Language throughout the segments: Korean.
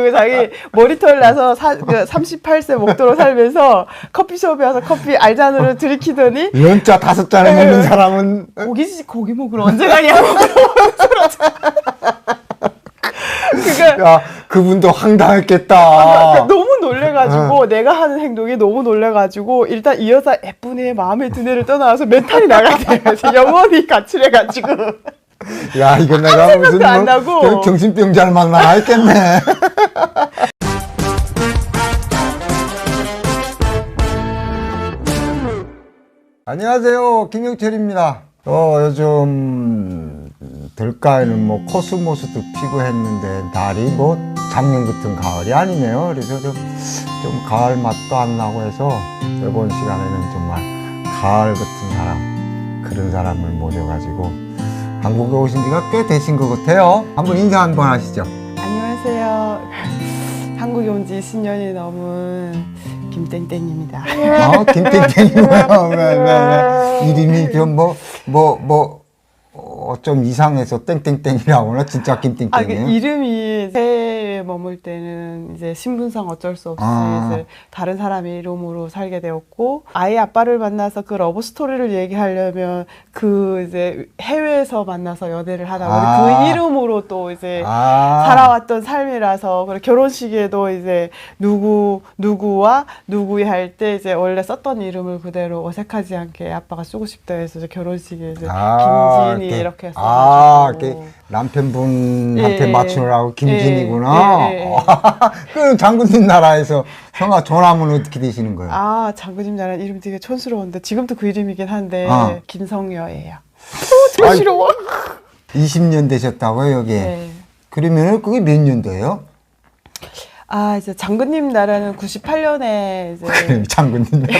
그 자기 머리털 나서 38세 목도로 살면서 커피숍에 와서 커피 알잔으로 들이키더니 연자 5잔을 먹는 사람은 고기 먹으러 언제 가냐고. 야, 그분도 황당했겠다. 너무 놀래가지고 내가 하는 행동이 너무 놀래가지고 일단 이 여자 예쁜 애 마음에 든 애를 떠나서 멘탈이 나가대. 영원히 가출해가지고. 야, 이거 내가 무슨 안 나고. 정신병자를 만나야 했겠네. 안녕하세요, 김영철입니다. 요즘 들가에는 뭐 코스모스도 피고 했는데 날이 뭐 작년 같은 가을이 아니네요. 그래서 좀 가을 맛도 안 나고 해서 이번 시간에는 정말 가을 같은 사람, 그런 사람을 모셔가지고 한국에 오신 지가 꽤 되신 것 같아요. 한번 인사 한번 하시죠. 안녕하세요. 한국에 온 지 20년이 넘은 김땡땡입니다. 김땡땡이고요. 네. 이름이 좀 좀 이상해서 땡땡땡이라고 하나? 진짜 김땡땡이에요? 이름이 해외에 머물 때는 이제 신분상 어쩔 수 없이 이제 다른 사람의 이름으로 살게 되었고, 아이 아빠를 만나서 그 러브 스토리를 얘기하려면 그 이제 해외에서 만나서 연애를 하다 보니 그 이름으로 또 이제 살아왔던 삶이라서, 그리고 결혼식에도 이제 누구와 누구이 할 때 이제 원래 썼던 이름을 그대로 어색하지 않게 아빠가 쓰고 싶다 해서 이제 결혼식에 이제 김진이 이렇게 써가지고 남편분한테 맞추느라고 김진이구나. 그럼 장군님 나라에서 성함 전함은 어떻게 되시는 거예요? 장군님 나라 이름 되게 촌스러운데 지금도 그 이름이긴 한데 김성여예요. 촌스러워. 20년 되셨다고요, 여기? 네. 그러면 그게 몇 년도예요? 이제 장군님 나라는 98년에 이제 장군님 나라.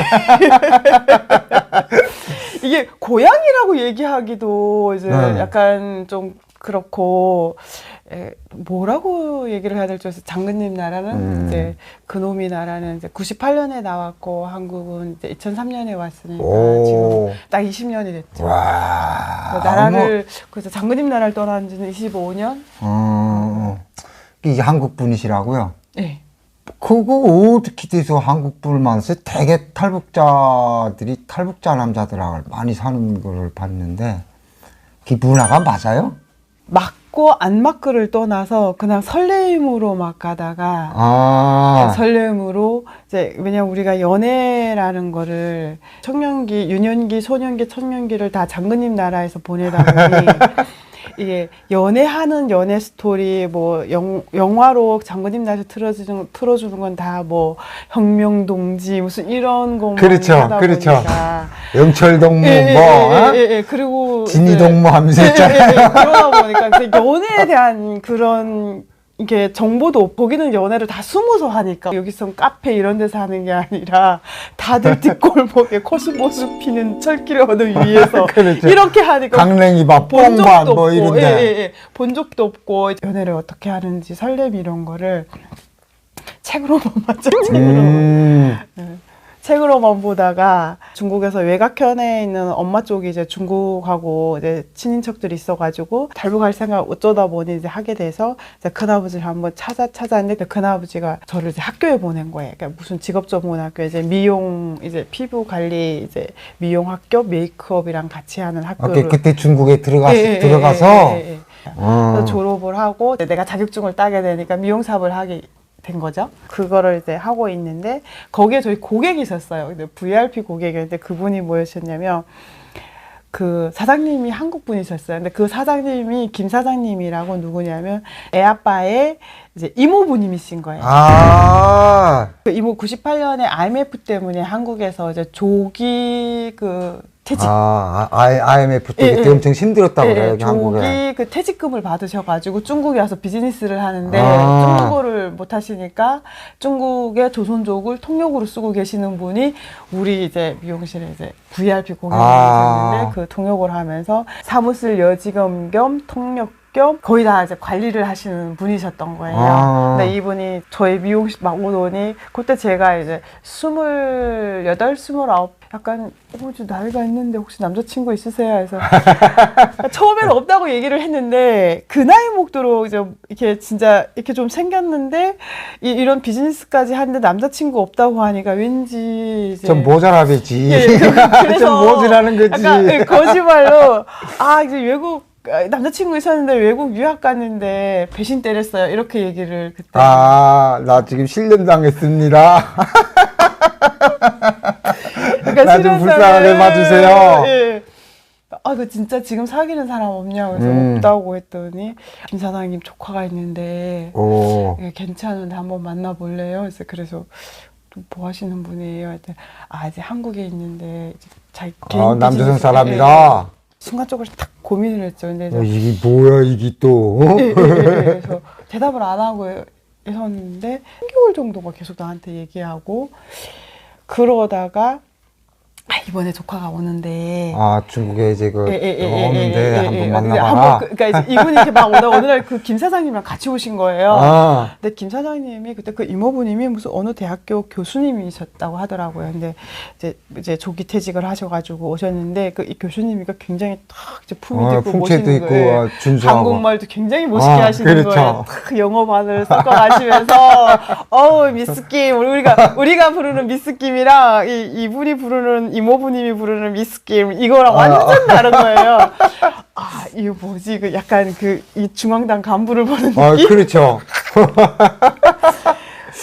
이게 고향이라고 얘기하기도 이제 약간 좀 그렇고, 뭐라고 얘기를 해야 될지 모르겠어요. 장군님 나라는 이제 그놈이 나라는 이제 98년에 나왔고 한국은 이제 2003년에 왔으니까 지금 딱 20년이 됐죠. 와. 나라를 그래서 장군님 나라를 떠난 지는 25년. 이게 한국 분이시라고요? 네. 그거 어떻게 돼서 한국 분을 만나서 되게 탈북자 남자들하고 많이 사는 걸 봤는데, 그 문화가 맞아요? 맞고 안 맞고를 떠나서 그냥 설레임으로 막 가다가 설레임으로 이제, 왜냐면 우리가 연애라는 거를 청년기, 유년기, 소년기, 청년기를 다 장군님 나라에서 보내다 보니 이게 연애하는 연애 스토리, 뭐 영화로 장군님 나라에서 틀어주는 건 다 뭐 혁명동지 무슨 이런 것만 하다 보니까 영철동무 그리고 진이동무 하면서 있잖아요. 그러다 보니까 연애에 대한 그런 이게 정보도, 거기는 연애를 다 숨어서 하니까 여기선 카페 이런 데서 하는 게 아니라 다들 뒷골목에 코스모스 피는 철길 언어 위에서 이렇게 하니까 강냉이밥, 뽕밥 뭐 이런데 본 적도 없고, 연애를 어떻게 하는지 설렘 이런 거를 책으로만 봤죠. 책으로만 보다가 중국에서 외곽현에 있는 엄마 쪽이 이제 중국하고 이제 친인척들이 있어가지고 탈북할 생각 어쩌다 보니 이제 하게 돼서 이제 큰아버지를 한번 찾았는데 큰아버지가 저를 이제 학교에 보낸 거예요. 그러니까 무슨 직업전문학교, 이제 미용, 이제 피부 관리, 이제 미용 학교, 메이크업이랑 같이 하는 학교를. 그때 중국에 들어가서 그래서 졸업을 하고 내가 자격증을 따게 되니까 미용사업을 하게 된 거죠. 그거를 이제 하고 있는데 거기에 저희 고객이 있었어요. 근데 VIP 고객이었는데 그분이 뭐였냐면 그 사장님이 한국 분이셨어요. 근데 그 사장님이 김 사장님이라고 누구냐면 애 아빠의 이제 이모부님이신 거예요. 그 이모 98년에 IMF 때문에 한국에서 이제 조기 그 퇴직. IMF 때 그때 엄청 힘들었다고 그래요, 여기 한국에. 조기 그 퇴직금을 받으셔가지고 중국에 와서 비즈니스를 하는데 중국어를 못 하시니까 중국의 조선족을 통역으로 쓰고 계시는 분이 우리 이제 미용실에 이제 VIP 고객님이 있었는데 그 통역을 하면서 사무실 여직원 겸 통역 겸 거의 다 이제 관리를 하시는 분이셨던 거예요. 아. 근데 이분이 저희 미용실 막 오더니 그때 제가 이제 28, 29 약간 좀 나이가 있는데 혹시 남자친구 있으세요? 해서 처음에는 없다고 얘기를 했는데 그 나이 먹도록 이제 이렇게 진짜 이렇게 좀 생겼는데 이런 비즈니스까지 하는데 남자친구 없다고 하니까 왠지 이제 좀 모자라겠지. 예, 그래서 좀 모자라는 거지. 약간 거짓말로 이제 외국 남자친구 있었는데 외국 유학 갔는데 배신 때렸어요. 이렇게 얘기를 그때. 나 지금 실련당했습니다. 그러니까 나 좀 불쌍하게 봐주세요. 예. 그 진짜 지금 사귀는 사람 없냐고 해서 없다고 했더니 김 사장님 조카가 있는데 오. 예, 괜찮은데 한번 만나볼래요? 그래서 뭐 하시는 분이에요? 이제 이제 한국에 있는데 이제 자기 개인 남조선 비즈니스- 사람이라. 예. 순간적으로 딱 고민을 했죠. 근데 이제 이게 뭐야, 이게 또. 예. 그래서 대답을 안 하고 있었는데 3개월 정도가 계속 나한테 얘기하고 그러다가 이번에 조카가 오는데 중국에 이제 예, 오는데 한번 근데 만나봐라. 그러니까 이제 이분이 이렇게 막 오다 어느 날 그 김 사장님이랑 같이 오신 거예요. 근데 김 사장님이 그때 그 이모부님이 무슨 어느 대학교 교수님이셨다고 하더라고요. 근데 이제 조기 퇴직을 하셔가지고 오셨는데 이 교수님이가 굉장히 딱 이제 품위도 있고 풍채도 멋있는 있고 거예요. 준수하고. 한국말도 굉장히 멋있게 하시는 그렇죠. 거예요. 딱 영어반을 섞어가시면서 미스김 우리가 부르는 미스김이랑 이분이 부르는 이모부님이 부르는 미스김 이거랑 완전 다른 거예요. 이거 뭐지? 약간 이 중앙당 간부를 보는 느낌? 그렇죠.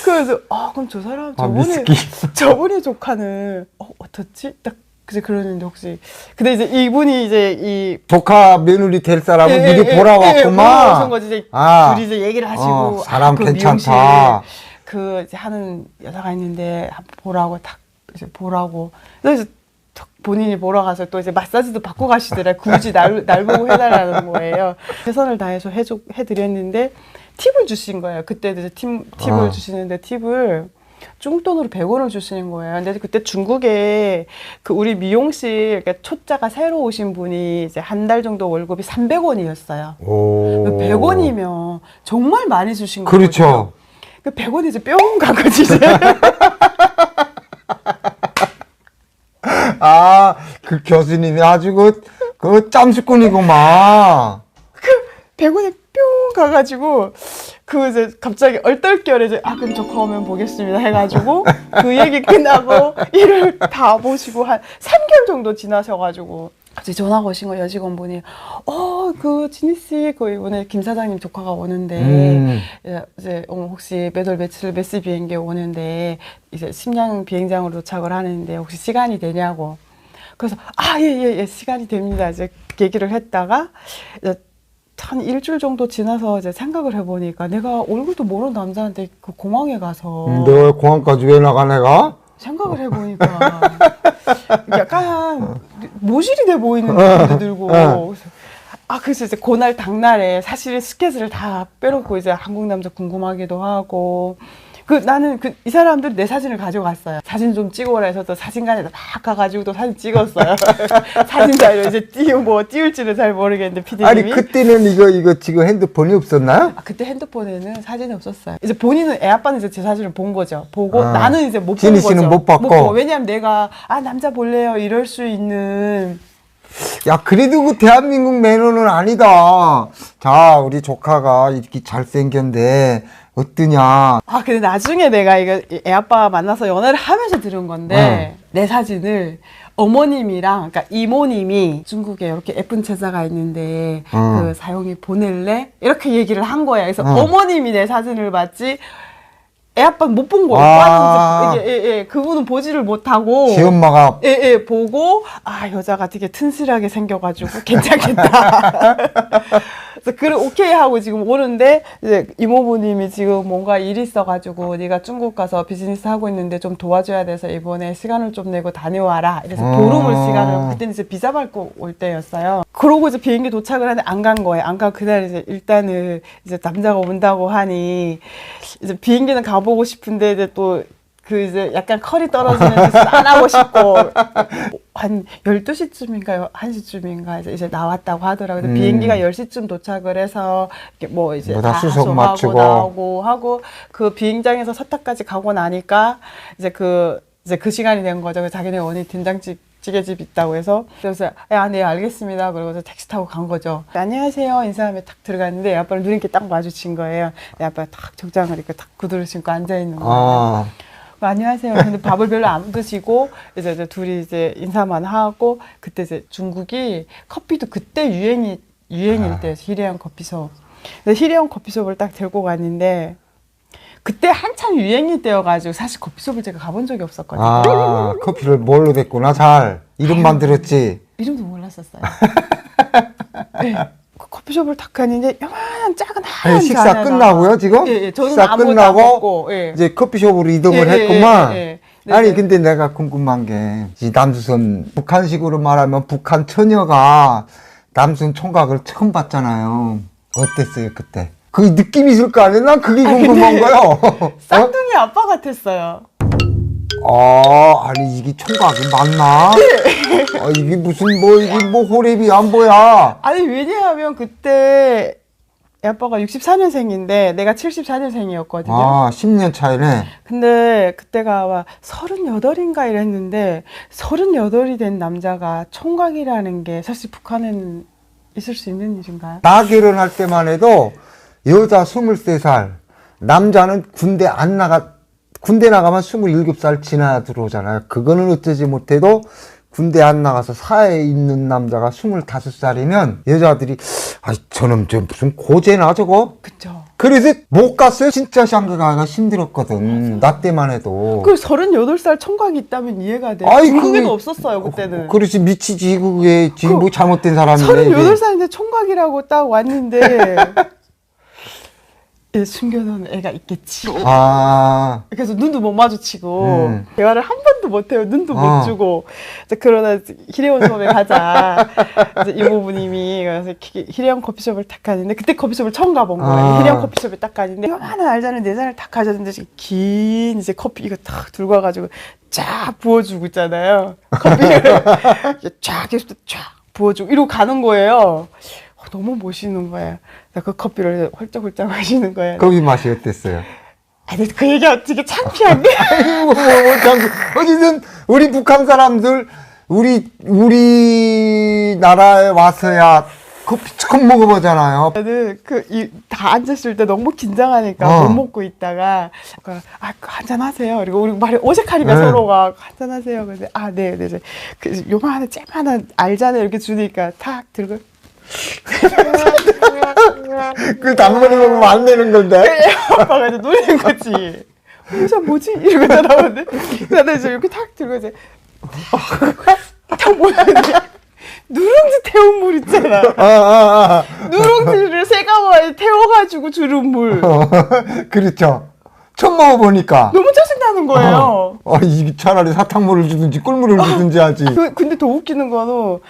그래서 그럼 저 사람 미스김. 저분의 조카는 어떻지? 딱 그제 그러는데 혹시 근데 이제 이분이 이제 이 조카 며느리 될 사람을 미리 보러 왔구만. 오신 거지. 이제 둘이 이제 얘기를 하시고 사람 그 괜찮다. 미용실 이제 하는 여자가 있는데 한번 보라고 딱 이제 보라고 그래서 이제 탁 본인이 보러 가서 또 이제 마사지도 받고 가시더라. 굳이 날 보고 해달라는 거예요. 최선을 다해서 해드렸는데 팁을 주신 거예요. 그때 이제 팁을 주시는데 팁을 중국 돈으로 100원을 주시는 거예요. 근데 그때 중국에 우리 미용실 그러니까 초짜가 새로 오신 분이 이제 한 달 정도 월급이 300원이었어요. 100원이면 정말 많이 주신 거예요. 그렇죠. 그 100원이 이제 뿅 간 거지 이제. 그 교수님이 아주 그 짬수꾼이구만. 100원이 뿅 가가지고 이제 갑자기 얼떨결에 이제 그럼 조카 오면 보겠습니다 해가지고 그 얘기 끝나고 일을 다 보시고 한 3개월 정도 지나셔가지고 갑자기 전화가 오신 거예요. 여직원분이 그 지니씨 이번에 김 사장님 조카가 오는데 이제 혹시 몇 월 며칠 몇 시 비행기에 오는데 이제 심양 비행장으로 도착을 하는데 혹시 시간이 되냐고. 그래서 예 시간이 됩니다. 이제 얘기를 했다가 이제 한 일주일 정도 지나서 이제 생각을 해보니까 내가 얼굴도 모르는 남자한테 그 공항에 가서 너 공항까지 왜 나가 내가? 생각을 해보니까 약간 모질이 돼 보이는 느낌도 들고 그래서 이제 그날 당날에 사실 스케줄을 다 빼놓고 이제 한국 남자 궁금하기도 하고 나는 이 사람들 내 사진을 가져갔어요. 사진 좀 찍어라 해서 또 사진관에다 막 가가지고 또 사진 찍었어요. 사진자료 이제 띄울지는 잘 모르겠는데 피디님이. 아니 그때는 이거 지금 핸드폰이 없었나요? 그때 핸드폰에는 사진이 없었어요. 이제 본인은 애 아빠는 이제 제 사진을 본 거죠. 보고 나는 이제 못 본 지니 거죠. 씨는 못 봤고. 왜냐면 내가 남자 볼래요 이럴 수 있는. 야, 그래도 그 대한민국 매너는 아니다. 자, 우리 조카가 이렇게 잘생겼는데 어떠냐. 근데 나중에 내가 이거 애 아빠 만나서 연애를 하면서 들은 건데 내 사진을 어머님이랑 그러니까 이모님이 중국에 이렇게 예쁜 제자가 있는데 그 사용이 보낼래? 이렇게 얘기를 한 거야. 그래서 어머님이 내 사진을 봤지 애 아빠는 못 본 거예요. 오빠는 그분은 보지를 못하고 지 엄마가 보고 여자가 되게 튼실하게 생겨가지고 괜찮겠다. 그래서 그래 오케이 하고 지금 오는데 이제 이모부님이 지금 뭔가 일이 있어가지고 네가 중국 가서 비즈니스 하고 있는데 좀 도와줘야 돼서 이번에 시간을 좀 내고 다녀와라. 그래서 보름을 시간을 그때는 이제 비자 밟고 올 때였어요. 그러고 이제 비행기 도착을 하는데 안 간 거예요. 안 가고 그날 이제 일단은 이제 남자가 온다고 하니 이제 비행기는 가보고 싶은데 이제 또 그 이제 약간 컬이 떨어지는 짓을 안 하고 싶고 한 12시쯤인가요? 1시쯤인가 이제 나왔다고 하더라고요. 비행기가 10시쯤 도착을 해서 뭐 이제 뭐 다 다 수속 하소하고 마치고 나오고 하고 그 비행장에서 서탑까지 가고 나니까 이제 그 시간이 된 거죠. 그래서 자기네 원이 된장찌개집 있다고 해서 그래서 네 알겠습니다. 그러고서 택시 타고 간 거죠. 안녕하세요 인사하며 딱 들어갔는데 애 아빠랑 눈이렇게 딱 마주친 거예요. 애 아빠가 딱 정장을 입고 딱 구두를 신고 앉아 있는 거예요. 안녕하세요. 근데 밥을 별로 안 드시고 이제 둘이 이제 인사만 하고 그때 이제 중국이 커피도 그때 유행일 때였어요. 희레형 커피숍. 그래서 희레형 커피숍을 딱 들고 갔는데 그때 한참 유행일 때여가지고 사실 커피숍을 제가 가본 적이 없었거든요. 커피를 뭘로 됐구나. 잘 이름만 들었지. 이름도 몰랐었어요. 네. 그 커피숍을 딱 갔는데 요만한 작은 하얀 식사 잔에다가 끝나고요 지금? 예, 저는 식사 아무것도 안 끝나고 먹고, 예. 이제 커피숍으로 이동을 예, 했구만. 네, 아니 네. 근데 내가 궁금한 게 이 남수선 북한식으로 말하면 북한 처녀가 남수선 총각을 처음 봤잖아요. 어땠어요 그때? 그 느낌 있을 거 아니에요? 난 그게 궁금한 거요. 쌍둥이 아빠 같았어요. 아니 이게 총각이 맞나? 이게 무슨 이게 호랩이야 뭐야? 아니 왜냐하면 그때 애 아빠가 64년생인데 내가 74년생이었거든요. 10년 차이네. 근데 그때가 아마 38인가 이랬는데 38이 된 남자가 총각이라는 게 사실 북한에는 있을 수 있는 일인가요? 나 결혼할 때만 해도 여자 23살, 남자는 군대 나가면 27살 지나야 들어오잖아요. 그거는 어쩌지 못해도 군대 안 나가서 사회에 있는 남자가 25살이면 여자들이 저놈 저 무슨 고제나 저거? 그쵸. 그래서 못 갔어요. 진짜 샹그가가 힘들었거든. 나 때만 해도. 그 38살 총각이 있다면 이해가 돼요. 아이, 중국에도 없었어요 그때는. 그렇지 미치지 그게 지금 뭐 잘못된 사람이네. 38살인데 총각이라고 딱 왔는데 숨겨놓은 애가 있겠지. 그래서 눈도 못 마주치고 대화를 한 번도 못해요. 눈도 못 주고. 이제 그러다 희레온 수업에 가자. 이제 이모부님이 그래서 희레온 커피숍을 딱 가는데 그때 커피숍을 처음 가본 거예요. 희레온 커피숍에 딱 가는데 요만한 알잔한 4잔을 딱 가졌는데 긴 이제 커피 이거 딱 들고 와가지고 쫙 부어주고 있잖아요. 커피를 쫙 계속 쫙 부어주고 이러고 가는 거예요. 너무 멋있는 거예요. 그 커피를 홀짝홀짝 마시는 거예요. 커피 맛이 어땠어요? 아니 그 얘기가 되게 창피한데. 어쨌든 우리 북한 사람들 우리 나라에 와서야 커피 처음 먹어보잖아요. 저는 다 앉았을 때 너무 긴장하니까 못 먹고 있다가 한잔 하세요. 그리고 우리 말이 어색하니까 서로가 한잔 하세요. 근데 네. 이제 요만한 쬐만한 알잔을 이렇게 주니까 탁 들고. 그 단번에 먹으면 안 되는 건데. 아빠가 이제 놀리는 거지. 혼자 뭐지? 이러고 나오는데 나는 이제 이렇게 탁 들고 이제 탁 보는데 누룽지 태운 물 있잖아. 누룽지를 새가마에 태워가지고 주는 물. 그렇죠. 처음 먹어보니까 너무 짜증나는 거예요. 이게 차라리 사탕물을 주든지 꿀물을 주든지 하지. 근데 더 웃기는 거는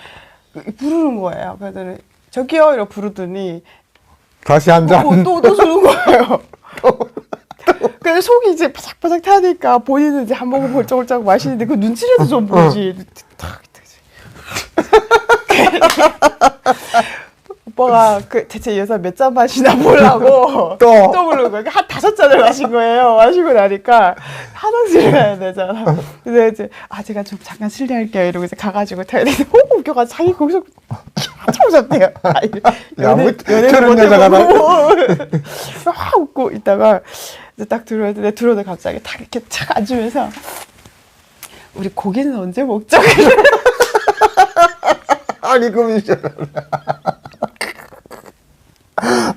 부르는 거예요. 그래서 저기요 이러고 부르더니 다시 한 잔. 또 주는 거예요. 근데 속이 이제 바삭바삭 타니까 본인은 이제 한 모금 홀짝홀짝 마시는데 그 눈치라도 좀 보지. 오빠가 대체 이 여자 몇 잔 마시나 보려고 또 부르는 거예요. 한 5잔을 마신 거예요. 마시고 나니까 화장실을 가야 되잖아. 그래서 이제 제가 좀 잠깐 실례할게요. 이러고 이제 가가지고 타야되는데 너무 웃겨가지고 자기 거기서 한참 웃었대요. 저런 여자가 나. 막 웃고 있다가 이제 딱 들어왔는데 들어오는데 갑자기 딱 이렇게 착 앉으면서 우리 고기는 언제 먹자? 아니 그럼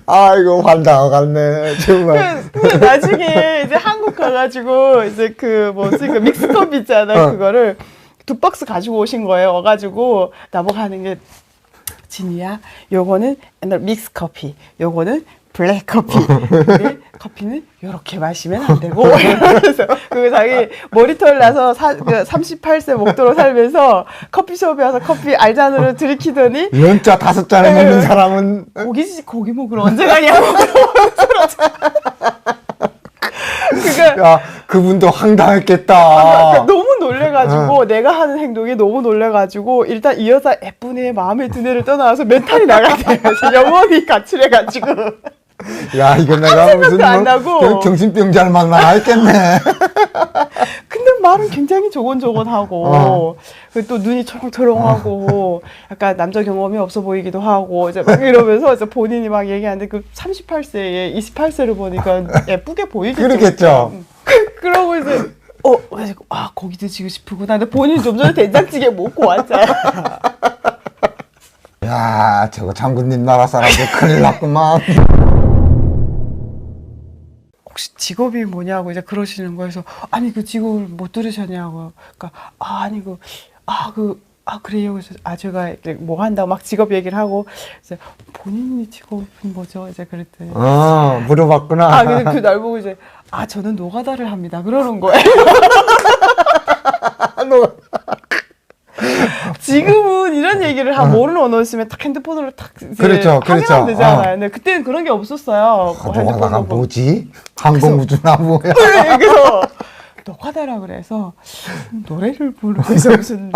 아이고 환장하겠네 정말. 나중에 이제 한국 가가지고 이제 그 믹스커피 있잖아. 그거를 2박스 가지고 오신 거예요. 와가지고 나보고 하는 게 진이야 요거는 옛날 믹스커피 요거는 블랙커피 근데 커피는 요렇게 마시면 안 되고 그래서 그 자기 머리털 나서 38세 목도로 살면서 커피숍에 와서 커피 알잔으로 들이키더니 연자 5잔을 먹는 사람은 고기 먹으러 언제 가냐고. 그분도 황당했겠다. 그러니까 너무 놀래가지고 내가 하는 행동에 너무 놀래가지고 일단 이 여자 예쁜 애 마음에 든 애를 떠나서 멘탈이 나가야 돼서 영원히 가출해가지고 야, 이거 내가 무슨 안 나고. 정신병자를 만나야 했겠네. 근데 말은 굉장히 조곤조곤하고 그리고 또 눈이 초롱초롱하고 약간 남자 경험이 없어 보이기도 하고 이제 막 이러면서 이제 본인이 막 얘기하는데 그 38세에 28세를 보니까 예쁘게 보이겠죠. 그렇겠죠. 그러고 이제 그래서 고기 드시고 싶구나. 근데 본인이 좀 전에 된장찌개 먹고 왔잖아. 야, 저거 장군님 나라 사람들 큰일 났구만. 혹시 직업이 뭐냐고 이제 그러시는 거예요. 그래서 아니 그 직업을 못 들으셨냐고. 그러니까 그래요. 그래서 제가 이제 뭐 한다고 막 직업 얘기를 하고 이제 본인이 직업이 뭐죠? 이제 그랬더니 물어봤구나. 근데 그 날 보고 이제 저는 노가다를 합니다. 그러는 거예요. 지금은 이런 얘기를 모르는 언어 있으면 딱 핸드폰으로 딱 이제 그렇죠. 확인하면 되잖아요. 근데 그때는 그런 게 없었어요. 노가다가 뭐지? 항공우주나 뭐야? 그래서 노가다라 그래서 노래를 부르면서 무슨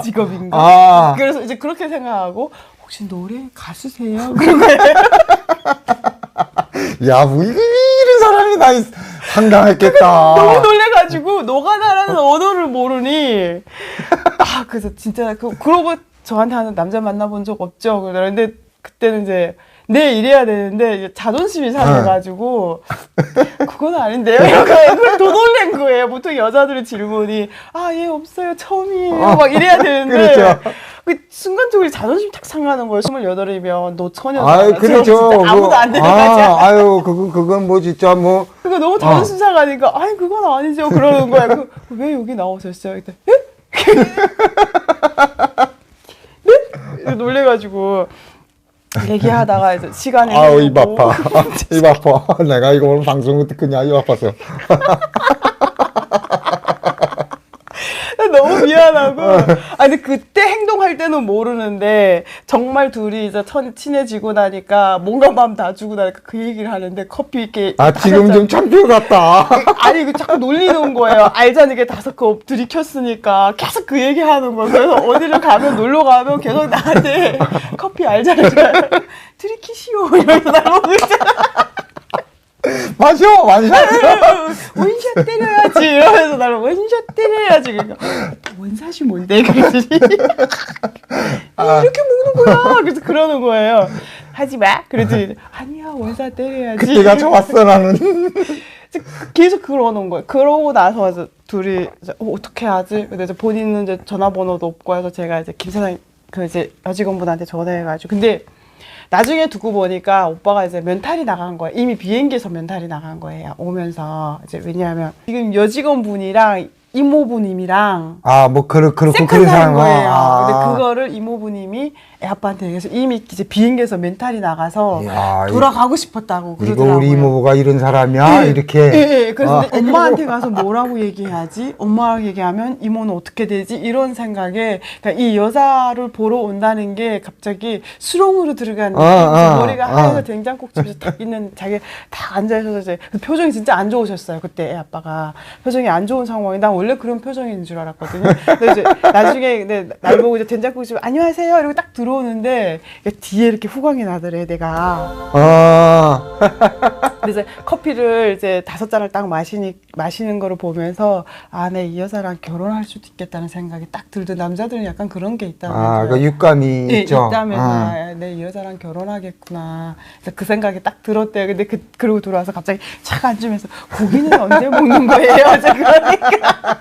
직업인가? 그래서 이제 그렇게 생각하고 혹시 노래 가수세요? 그런 거예요. 야, 뭐 이런 사람이 다 황당했겠다. 너무 놀래가지고 노가다라는 언어를 모르니 그래서 진짜 그러고 저한테 하는 남자 만나본 적 없죠. 그런데 그때는 이제 내 일해야 되는데 이제 자존심이 상해가지고 그건 아닌데요. 그걸 더 놀란 거예요. 보통 여자들의 질문이 예 없어요 처음이에요 막 이래야 되는데 그렇죠. 그 순간적으로 자존심 탁 상하는 거예요. 28이면 노처녀. 그렇죠. 아무도 안 되는 거지. 그건 뭐 진짜 뭐. 그러니까 너무 자존심 상하니까 그건 아니죠. 그러는 거야. 왜 여기 나오셨어요? 이때 네? 놀래가지고 얘기하다가 이제 시간이 입 아파. 입 아파. 내가 이거 오늘 방송을 듣겠냐, 입 아파서. 너무 미안하고. 근데 그때 행동할 때는 모르는데 정말 둘이 이제 친해지고 나니까 뭔가 마음 다 주고 나니까 그 얘기를 하는데 커피 이렇게 지금 좀 창피해 같다. 이거 자꾸 놀리는 거예요. 알잖아, 이게 5컵 들이켰으니까 계속 그 얘기 하는 거예요. 그래서 어디를 가면 놀러 가면 계속 나한테 커피 알잖아 들이키시오 이러면서 나오고 있잖아. 마셔. 원샷 때려야지 이러면서 나를 원샷 때려야지. 그러니까 원샷이 뭔데? 그랬더니 이렇게 먹는 거야. 그래서 그러는 거예요. 하지 마. 그랬더니 아니야 원샷 때려야지. 그때가 좋았어 나는. 계속 그러는 거예요. 그러고 나서 이제 둘이 이제 어떻게 하지? 근데 이제 본인은 이제 전화번호도 없고 해서 제가 이제 김 사장 이제 여직원분한테 전화해가지고 근데. 나중에 두고 보니까 오빠가 이제 멘탈이 나간 거예요. 이미 비행기에서 멘탈이 나간 거예요. 오면서 이제 왜냐하면 지금 여직원분이랑 이모부님이랑 그런 섹스를 하는 거예요. 아. 근데 그거를 이모부님이 애 아빠한테 얘기해서 이미 이제 비행기에서 멘탈이 나가서 이야, 돌아가고 싶었다고 이거 그러더라고요. 우리 이모부가 이런 사람이야? 이렇게. 예. 그래서 근데 엄마한테 가서 뭐라고 얘기해야지? 엄마랑 얘기하면 이모는 어떻게 되지? 이런 생각에 그러니까 이 여자를 보러 온다는 게 갑자기 수렁으로 들어가는 머리가 하얘서 된장국집에서 딱 있는 자기 딱 앉아있어서 이제 그 표정이 진짜 안 좋으셨어요. 그때 애 아빠가 표정이 안 좋은 상황에 난 원래 그런 표정인 줄 알았거든요. 근데 이제 나중에 날 보고 이제 된장국집 안녕하세요 이러고 딱 들어오는데 뒤에 이렇게 후광이 나더래 내가. 근데 이제 커피를 이제 5잔을 딱 마시는 거를 보면서 내 이 여자랑 결혼할 수도 있겠다는 생각이 딱 들던 남자들은 약간 그런 게 있다면서요. 그 육감이 있죠. 있다면서 내 이 여자랑 결혼하겠구나. 그래서 그 생각이 딱 들었대요. 근데 그러고 들어와서 갑자기 착 앉으면서 고기는 언제 먹는 거예요? 이제 그러니까.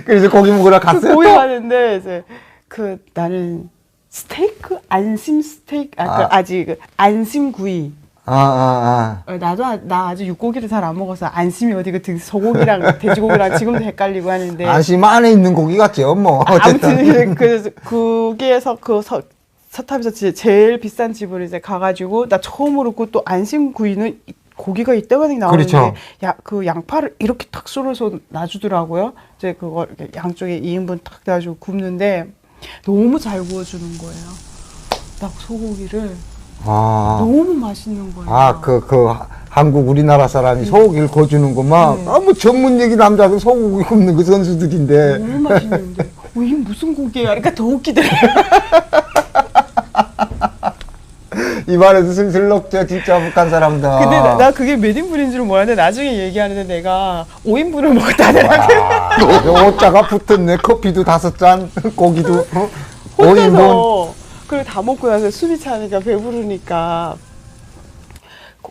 그래서 고기 먹으러 갔어요. 고기 가는데 이제 나는 스테이크 안심 스테이크 아직 안심구이. 나 아주 육고기를 잘 안 먹어서 안심이 어디 그 소고기랑 돼지고기랑 지금도 헷갈리고 하는데. 안심 안에 있는 고기 같죠, 뭐. 아무튼 그래서 거기에서 서탑에서 제일 비싼 집을 이제 가가지고 나 처음으로 또 안심구이는 고기가 이때만에 나오는데 그렇죠. 그 양파를 이렇게 탁 썰어서 놔주더라고요. 이제 그거 양쪽에 2인분 탁 놔주고 굽는데 너무 잘 구워주는 거예요. 딱 소고기를 너무 맛있는 거예요. 한국 우리나라 사람이 소고기를 거주는구만. 네. 뭐 전문 얘기 남자도 소고기 굽는 그 선수들인데. 너무 맛있는데. 이게 무슨 고기야? 그러니까 더 웃기더라고요. 입안에서 슬슬 녹죠, 진짜 북한 사람들. 근데 나 그게 몇 인분인 줄 몰랐는데 나중에 얘기하는데 내가 5인분을 먹었다더라고요. 오자가 붙었네. 커피도 5잔, 고기도 혼자서 5인분. 그리고 다 먹고 나서 숨이 차니까 배부르니까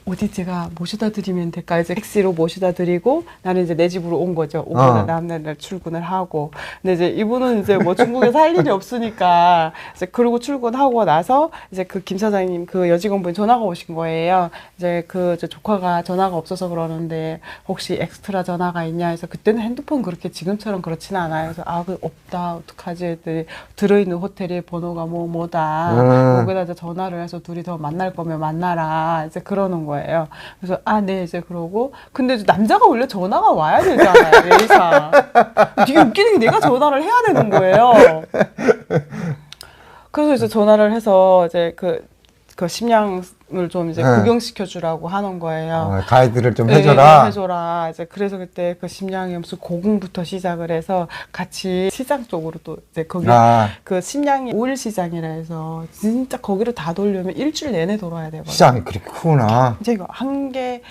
어디 제가 모셔다 드리면 될까? 이제 택시로 모셔다 드리고 나는 이제 내 집으로 온 거죠. 오고 다음날 출근을 하고. 근데 이제 이분은 이제 뭐 중국에서 할 일이 없으니까 이제 그러고 출근하고 나서 이제 그 김 사장님 그 여직원분이 전화가 오신 거예요. 이제 그 조카가 전화가 없어서 그러는데 혹시 엑스트라 전화가 있냐 해서 그때는 핸드폰 그렇게 지금처럼 그렇지는 않아요. 그래서 그 없다 어떡하지 했더니 들어있는 호텔의 번호가 뭐다. 거기다 이제 전화를 해서 둘이 더 만날 거면 만나라. 이제 그러는 거예요. 그래서 네 이제 그러고 근데 이제 남자가 원래 전화가 와야 되잖아요. 예의상. 되게 웃기는 게 내가 전화를 해야 되는 거예요. 그래서 이제 전화를 해서 이제 그 심양을 좀 이제 구경시켜 주라고 하는 거예요. 가이드를 좀 해줘라. 네, 해줘라. 이제 그래서 그때 그 심양이 무슨 고궁부터 시작을 해서 같이 시장 쪽으로 또 이제 거기 그 심양이 5일 시장이라 해서 진짜 거기를 다 돌려면 일주일 내내 돌아야 되거든요. 시장이 그렇게 크구나. 이제 이거 한 개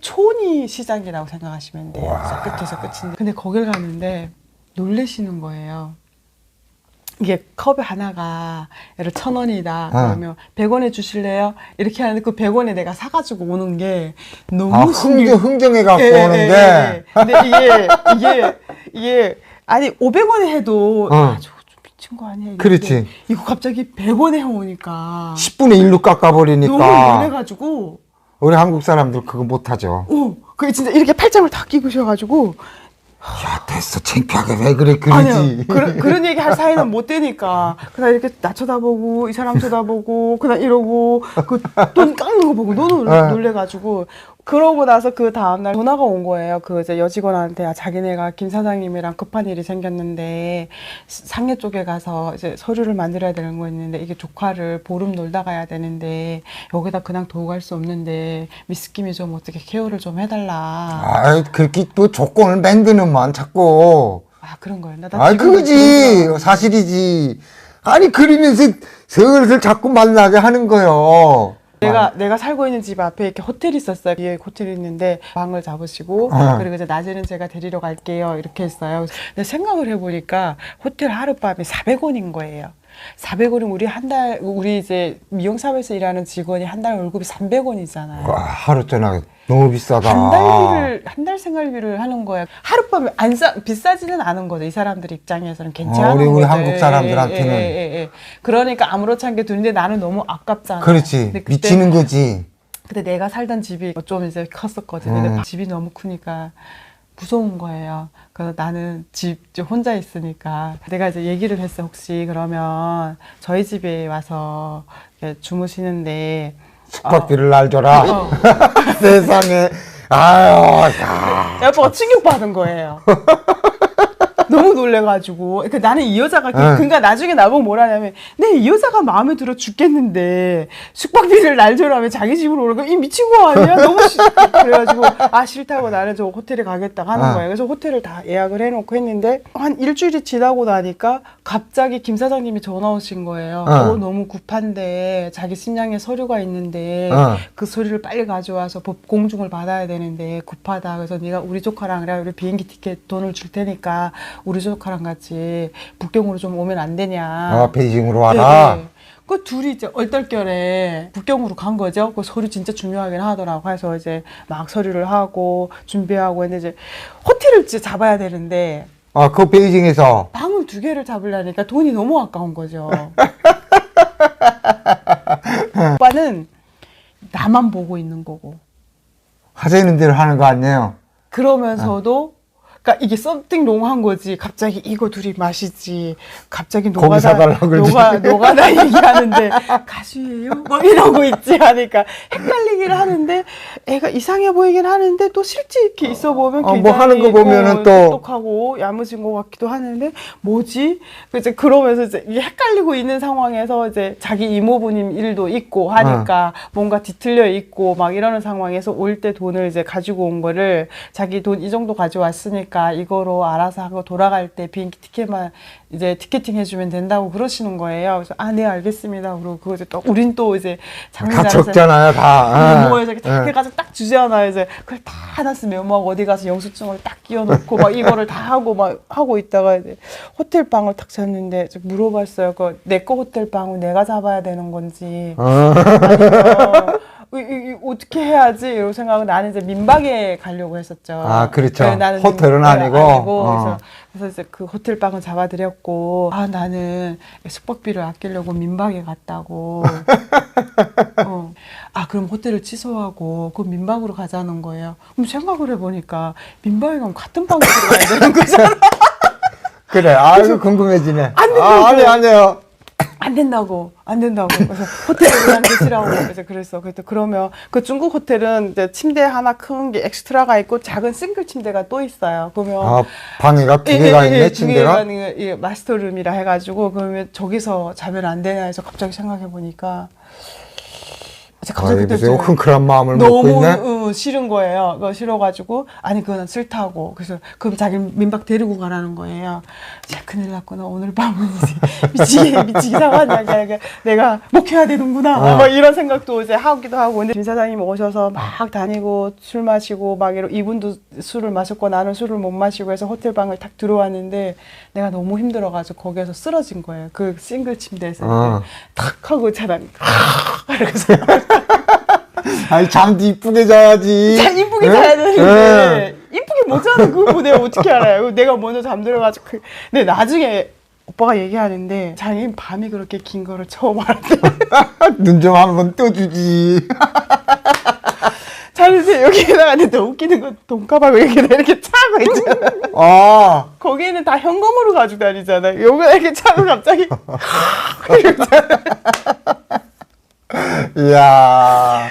촌이 시장이라고 생각하시면 돼요. 끝에서 끝인데. 근데 거길 가는데 놀래시는 거예요. 이게 컵 하나가 예를 1,000원이다 그러면 100원에 주실래요? 이렇게 하는데 그 100원에 내가 사가지고 오는 게 너무 흥정해 갖고 오는데. 근데 이게 아니 500원에 해도 저거 좀 미친 거 아니야? 그렇지. 이거 갑자기 100원에 해오니까 10분의 1로 깎아버리니까. 너무 놀래가지고 우리 한국 사람들 그거 못하죠. 그게 진짜 이렇게 팔짱을 다 끼고셔가지고 야 됐어 창피하게 왜 그래 그러지. 아니요. 그런 얘기 할 사이는 못 되니까 그냥 이렇게 나 쳐다보고 이 사람 쳐다보고 그냥 이러고 그 돈 깎는 거 보고 너무 놀래가지고 그러고 나서 그 다음날 전화가 온 거예요. 그 이제 여직원한테 자기네가 김 사장님이랑 급한 일이 생겼는데 상해 쪽에 가서 이제 서류를 만들어야 되는 거 있는데 이게 조카를 보름 놀다 가야 되는데 여기다 그냥 두고 갈 수 없는데 미스김이 좀 어떻게 케어를 좀 해달라. 그렇게 또 조건을 만드는만 자꾸. 그런 거예요. 그거지 사실이지. 아니 그러면서 슬슬 자꾸 만나게 하는 거요. 내가 살고 있는 집 앞에 이렇게 호텔이 있었어요. 위에 호텔이 있는데 방을 잡으시고 그리고 이제 낮에는 제가 데리러 갈게요. 이렇게 했어요. 근데 생각을 해보니까 호텔 하룻밤이 400원인 거예요. 400원이면 우리 이제 미용사업에서 일하는 직원이 한 달 월급이 300원이잖아요. 하루 전화 너무 비싸다. 한 달 생활비를 하는 거야. 하룻밤에 비싸지는 않은 거죠. 이 사람들 입장에서는 괜찮은 우리 거죠. 한국 사람들한테는. 예. 그러니까 아무렇지 않게 드는데 나는 너무 아깝잖아. 그렇지. 미치는 거지. 근데 내가 살던 집이 좀 이제 컸었거든요. 근데 집이 너무 크니까 무서운 거예요. 그래서 나는 혼자 있으니까 내가 이제 얘기를 했어. 혹시 그러면 저희 집에 와서 주무시는데 숙박비를 날 줘라. 세상에. 아빠가 충격받은 거예요. 너무 놀래가지고. 그러니까 나는 이 여자가, 그러니까 나중에 나보고 뭐라냐면, 이 여자가 마음에 들어 죽겠는데, 숙박비를 날 줘라면 자기 집으로 오는 거, 이 미친 거 아니야? 너무 그래가지고, 싫다고 나는 저 호텔에 가겠다 하는 거예요. 그래서 호텔을 다 예약을 해놓고 했는데, 한 일주일이 지나고 나니까, 갑자기 김 사장님이 전화 오신 거예요. 너무 급한데, 자기 신장에 서류가 있는데, 그 서류를 빨리 가져와서 법 공증을 받아야 되는데, 급하다. 그래서 네가 우리 조카랑 우리 비행기 티켓 돈을 줄 테니까, 우리 조카랑 같이 북경으로 좀 오면 안 되냐. 베이징으로 와라. 네. 그 둘이 이제 얼떨결에 북경으로 간 거죠. 그 서류 진짜 중요하긴 하더라고. 해서 이제 막 서류를 하고 준비하고 했는데 이제 호텔을 잡아야 되는데. 그 베이징에서 방을 2개를 잡으려니까 돈이 너무 아까운 거죠. 오빠는 나만 보고 있는 거고. 하자는 대로 하는 거 아니에요? 그러면서도 그러니까 이게 썸띵 롱한 거지. 갑자기 이거 둘이 마시지. 갑자기 고기 사달라고 그러지. 노가다 얘기하는데 가수예요? 뭐 이러고 있지 하니까 헷갈리긴 하는데 애가 이상해 보이긴 하는데 또 실제 이렇게 있어 보면 굉장히 뭐 하는 거 보면은 또 똑똑하고 야무진 것 같기도 하는데 뭐지? 이제 그러면서 이제 이게 헷갈리고 있는 상황에서 이제 자기 이모부님 일도 있고 하니까 뭔가 뒤틀려 있고 막 이러는 상황에서 올 때 돈을 이제 가지고 온 거를 자기 돈 이 정도 가져왔으니까 이거로 알아서 하고 돌아갈 때 비행기 티켓만 이제 티켓팅 해주면 된다고 그러시는 거예요. 그래서 아, 네, 알겠습니다. 그리고 그거 이제 또 우린 또 이제 같이 없잖아요, 다. 뭐에서 딱 해가지고 딱 주잖아요. 이제 그걸 다 해놨으면 막 어디 가서 영수증을 딱 끼워놓고 막 이거를 다 하고 막 하고 있다가 이제 호텔 방을 딱 잤는데 물어봤어요. 그 내 거 호텔 방은 내가 잡아야 되는 건지 아니면 어떻게 해야지 이런 생각은 나는 이제 민박에 가려고 했었죠. 아, 그렇죠. 나는 호텔은 아니고. 그래서 이제 그 호텔 방은 잡아드렸고 아 나는 숙박비를 아끼려고 민박에 갔다고. 아 그럼 호텔을 취소하고 그 민박으로 가자는 거예요. 그럼 생각을 해보니까 민박에 가면 같은 방으로 가야 되는 거잖아. 그래, 아유 궁금해지네. 안 된다고. 아니에요. 안 된다고. 그래서 호텔에 그냥 계시라고. 그래서 그러면 그 중국 호텔은 이제 침대 하나 큰 게 엑스트라가 있고 작은 싱글 침대가 또 있어요. 그러면 방에가 두 개가 있네, 침대가. 두 개가 마스터룸이라 해가지고 그러면 저기서 자면 안 되나 해서 갑자기 생각해 보니까. 무슨 킁킁한 마음을 먹고 있네. 너무 싫은 거예요. 그거 싫어가지고 아니 그건 싫다고. 그래서 그럼 자기 민박 데리고 가라는 거예요. 진짜 큰일 났구나. 오늘 밤은 이제 미치기 상하냐. 내가 목해야 되는구나. 막 이런 생각도 이제 하기도 하고. 근데 진 사장님 오셔서 막 다니고 술 마시고 막 이분도 술을 마셨고 나는 술을 못 마시고 해서 호텔 방을 딱 들어왔는데 내가 너무 힘들어가지고 거기에서 쓰러진 거예요. 그 싱글 침대에서 탁 하고 차랑 이러면서. 아니 잠도 이쁘게 자야지. 자, 이쁘게 자야 되는데 이쁘게 못 자는 그거 내가 어떻게 알아요? 내가 먼저 잠들어가지고 근데 나중에 오빠가 얘기하는데 자기는 밤이 그렇게 긴 거를 처음 알았대. 눈 좀 한번 떠주지. 자는데 여기에다가 근데 더 웃기는 건 돈가방을 이렇게 차고 있잖아. 거기에는 다 현금으로 가지고 다니잖아요. 여기다 이렇게 차고 갑자기 이야.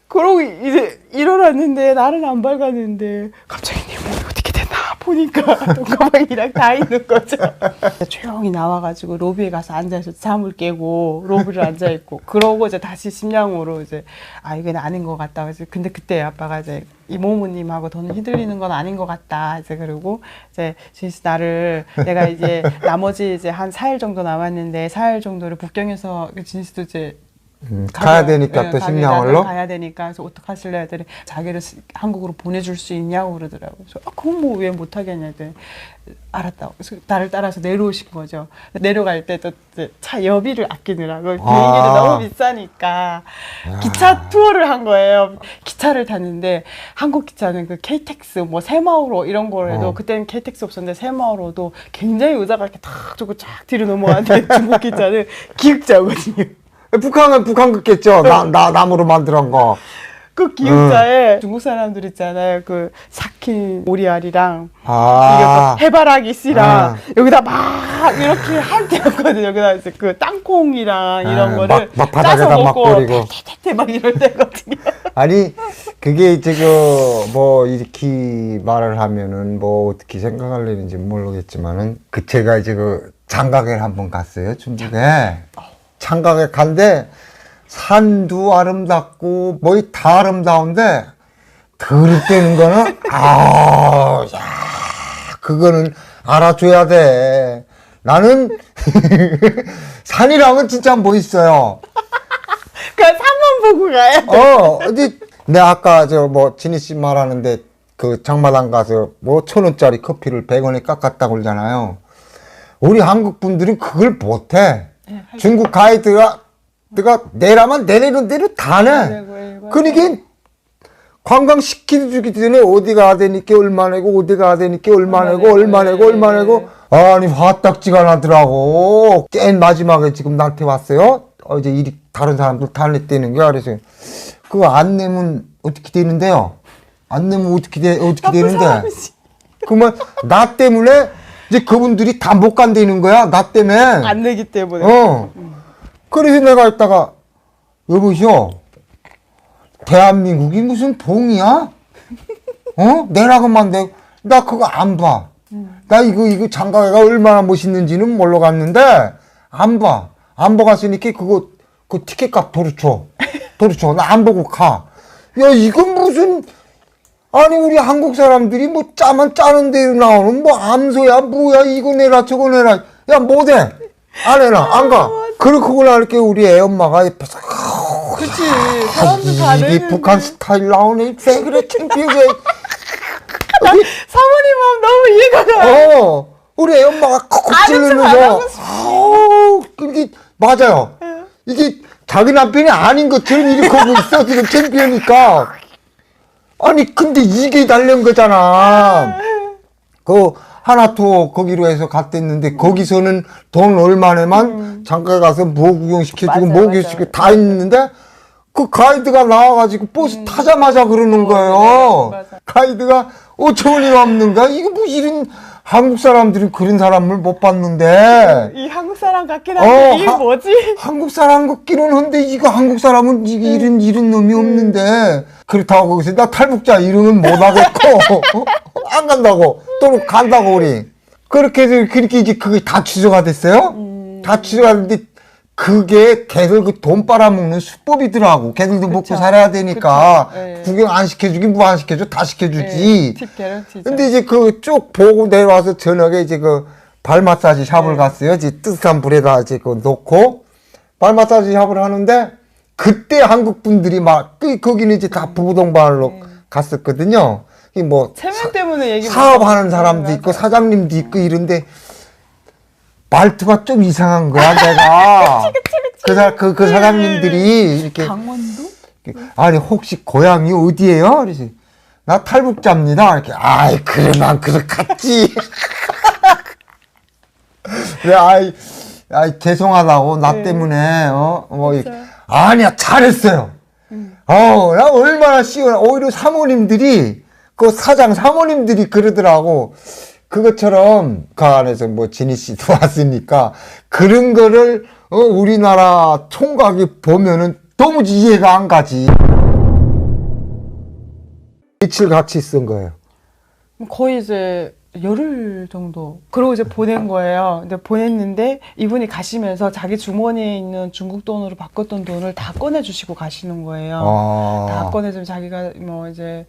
그러고 이제 일어났는데 날은 안 밝았는데 갑자기 내 몸이 어떻게 됐나 보니까 돈가방이랑 다 있는 거죠. 조용히 나와가지고 로비에 가서 앉아서 잠을 깨고 로비를 앉아있고 그러고 이제 다시 심양으로 이제 아 이건 아닌 것 같다. 그래서 근데 그때 아빠가 이제 이모모님하고 돈을 휘둘리는 건 아닌 것 같다. 이제 그리고 이제 진씨 나를 내가 이제 나머지 이제 한 4일 정도 남았는데 4일 정도를 북경에서 진씨도 이제 가야 되니까 또 심양을로 가야 되니까 그래서 어떡하실래 했더니 자기를 한국으로 보내줄 수 있냐고 그러더라고요. 그래서 그건 뭐 왜 못하겠냐 했더니 알았다고. 그래서 나를 따라서 내려오신 거죠. 내려갈 때 또 차 여비를 아끼느라고 비행기도 너무 비싸니까 기차 투어를 한 거예요. 기차를 탔는데 한국 기차는 그 KTX 뭐 새마을호 이런 거라도 그때는 KTX 없었는데 새마을호도 굉장히 의자가 이렇게 탁 주고 쫙 뒤로 넘어가는데 중국 기차는 기역자거든요. 북한은 북한 같겠죠. 나무로 만들어 거. 그 기역자에 중국 사람들 있잖아요. 그 삭힌 오리알이랑 이게 해바라기 씨랑 여기다 막 이렇게 할 때였거든요. 여기다 이제 그 땅콩이랑 이런 거를 막 바닥에다 막 버리고 태태태 막 이럴 때거든요. 아니 그게 지금 뭐 이렇게 말을 하면은 뭐 어떻게 생각할는지 모르겠지만은 그 제가 이제 그 장가게를 한번 갔어요. 중국에. 창가에 간데 산도 아름답고 뭐 다 아름다운데 그릇되는 거는 그거는 알아줘야 돼. 나는 산이랑은 진짜 뭐 있어요. 그냥 산만 보고 가야 돼. 근데 내가 아까 저 뭐 진희 씨 말하는데 그 장마당 가서 뭐 1,000원짜리 커피를 100원에 깎았다고 그러잖아요. 우리 한국 분들은 그걸 못해. 중국 가이드가 내라면 내리는 대로 다 내. 그러니까 관광시키기 전에 어디 가야 되니까 얼마 내고 어디 가야 되니까 얼마 내고 얼마 내고 얼마 내고 아니 화딱지가 나더라고. 맨 마지막에 지금 나한테 왔어요. 이제 일이 다른 사람들 다 냈다는 거야. 그래서 그거 안 내면 어떻게 되는데요? 안 내면 어떻게 되는데? 그러면 나 때문에 이제 그분들이 다 못 간다는 거야. 나 때문에. 안 내기 때문에. 그래서 내가 이따가 여보시오. 대한민국이 무슨 봉이야? 내라고만 나 그거 안 봐. 나 이거 장가가 얼마나 멋있는지는 몰라 갔는데 안 봐. 안 봐갔으니까 그 티켓값 도로 줘. 나 안 보고 가. 야, 이건 무슨 아니 우리 한국 사람들이 뭐 짜면 짜는 대로 나오는 뭐 암소야 뭐야 이거 내라 저거 내라 야 못해 안 해라 안 가. 그리고 그걸 알게 우리 애 엄마가 옆에서 그치. 사람들 다 이게 내는. 북한 스타일 나오네. 왜 그래 창피하게. 사모님 마음 너무 이해가 가. 우리 애 엄마가 콕콕 찔르면서 이게 맞아요. 이게 자기 남편이 아닌 것처럼 이렇게 하고 있어 지금 창피하니까. 아니 근데 이게 달린 거잖아. 그 하나토 거기로 해서 갔댔는데 거기서는 돈 얼마에만 장가 가서 뭐 구경시켜주고 뭐 구경시키고 다 있는데 그 가이드가 나와가지고 버스 타자마자 그러는 거예요. 맞아. 가이드가 5천 원이 없는가? 이거 뭐 이런 한국 사람들은 그런 사람을 못 봤는데 이 한국 사람 같긴 한데 이게 뭐지? 한국 사람 같기는 한데 이거 한국 사람은 이런 놈이 없는데 그렇다고 거기서 나 탈북자 이름은 못 하겠고 안 간다고 또 간다고 우리 그렇게 이제 그게 다 취소가 됐어요. 다 취소가 됐는데 그게 걔들 그 돈 빨아먹는 수법이더라고. 걔들도 먹고 살아야 되니까 구경 안 시켜주긴 뭐 안 시켜줘 다 시켜주지. 팁 개런티죠. 근데 이제 그 쭉 보고 내려와서 저녁에 이제 그 발 마사지 샵을 갔어요. 이제 뜨뜻한 불에다 이제 그 놓고 발 마사지 샵을 하는데 그때 한국 분들이 막 거기는 이제 다 부부 동반으로 갔었거든요. 이 뭐 체면 때문에 얘기 사업하는 사람도 있고 사장님도 있고 이런데 말투가 좀 이상한 거야 내가. 그 사장님들이 이렇게 강원도? 아니 혹시 고향이 어디예요? 그래서 나 탈북자입니다. 이렇게 아이 그래만 그렇겠지. 그래 아이 죄송하다고 나 때문에 뭐 이렇게. 아니야 잘했어요. 나 얼마나 시원해. 오히려 사모님들이 그 사장 사모님들이 그러더라고. 그것처럼 그 안에서 뭐 진희 씨도 왔으니까 그런 거를 우리나라 총각이 보면은 도무지 이해가 안 가지. 며칠 같이 쓴 거예요. 거의 이제 열흘 정도. 그러고 이제 보낸 거예요. 근데 보냈는데 이분이 가시면서 자기 주머니에 있는 중국 돈으로 바꿨던 돈을 다 꺼내주시고 가시는 거예요. 다 꺼내주면 자기가 뭐 이제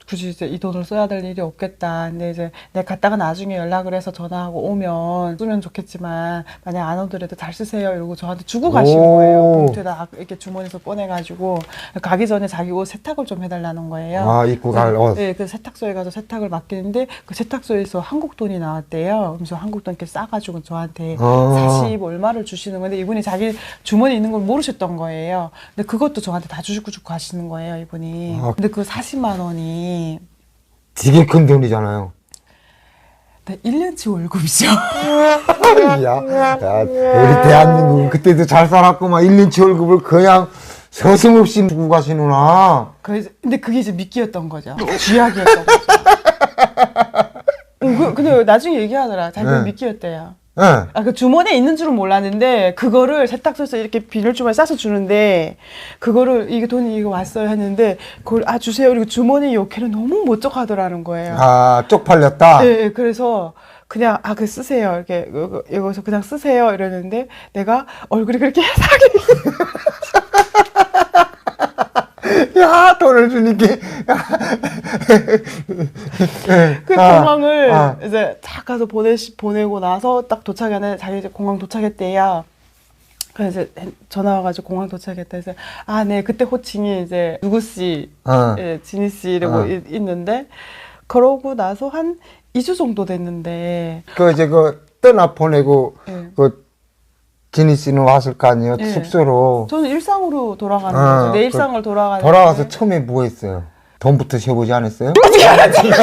굳이 이제 이 돈을 써야 될 일이 없겠다. 근데 이제 내가 갔다가 나중에 연락을 해서 전화하고 오면 쓰면 좋겠지만 만약 안 오더라도 잘 쓰세요 이러고 저한테 주고 가신 거예요. 봉투에다 이렇게 주머니에서 꺼내가지고 가기 전에 자기 옷 세탁을 좀 해달라는 거예요. 입고 갈 옷. 네, 그 세탁소에 가서 세탁을 맡기는데 그 세탁소에서 한국 돈이 나왔대요. 그래서 한국 돈 이렇게 싸가지고 저한테 40 얼마를 주시는 건데 이분이 자기 주머니에 있는 걸 모르셨던 거예요. 근데 그것도 저한테 다 주고 가시는 거예요, 이분이. 근데 그 40만 원이 되게 큰 돈이잖아요. 네, 1년치 월급이죠. 우리 대한민국은 그때도 잘 살았구만. 1년치 월급을 그냥 서슴없이 주고 가시는구나. 근데 그게 이제 미끼였던 거죠. 쥐약이었던 거죠. 근데 나중에 얘기하더라. 자기는 미끼였대요. 그 주머니에 있는 줄은 몰랐는데 그거를 세탁소에서 이렇게 비닐주머니에 싸서 주는데 그거를 이게 돈이 이거 왔어요 했는데 그걸 주세요. 그리고 주머니 욕해는 너무 못 적하더라는 거예요. 쪽팔렸다. 네, 그래서 그냥 그 쓰세요. 이렇게 여기서 그냥 쓰세요 이러는데 내가 얼굴이 그렇게 해삭이 야 돈을 주니까 그 공항을 이제 딱 가서 보내고 나서 딱 도착하는데 자기 이제 공항 도착했대요. 그래서 이제 전화 와가지고 공항 도착했다 해서 네 그때 호칭이 이제 누구씨 진희 씨라고 있는데 그러고 나서 한 2주 정도 됐는데 이제 떠나 보내고 진희 씨는 왔을 거 아니에요? 숙소로. 저는 일상으로 돌아가는 거죠. 내 일상을 돌아가는. 돌아가서 처음에 뭐 했어요? 돈부터 세보지 않았어요? 어떻게 알았지? 근데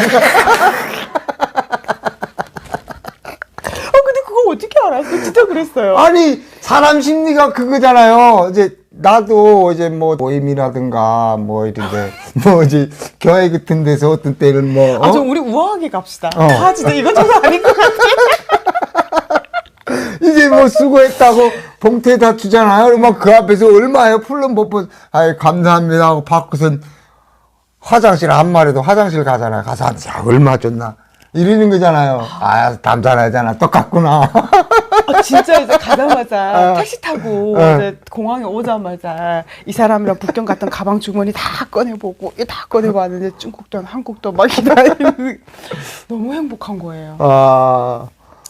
그거 어떻게 알았어? 진짜 그랬어요. 아니 사람 심리가 그거잖아요. 이제 나도 이제 뭐 모임이라든가 뭐 이런데 뭐지 교회 같은 데서 어떤 때는 뭐 아, 좀 우리 우아하게 갑시다. 어. 아, 진짜 이건 좀 아닌 것 같아. 이제 뭐 수고했다고 봉투에 다 주잖아요. 막 그 앞에서 얼마예요? 풀른 뽀뽀 아이 감사합니다 하고 받고선 화장실 한 마리도 화장실 가잖아요. 가서 야 얼마 줬나 이러는 거잖아요. 아 감사하잖아. 똑같구나. 아, 진짜 이제 가자마자 택시 타고 이제 공항에 오자마자 이 사람이랑 북경 갔던 가방 주머니 다 꺼내보고 다 꺼내봤는데 중국돈 한국돈 막 기다리는 너무 행복한 거예요. 아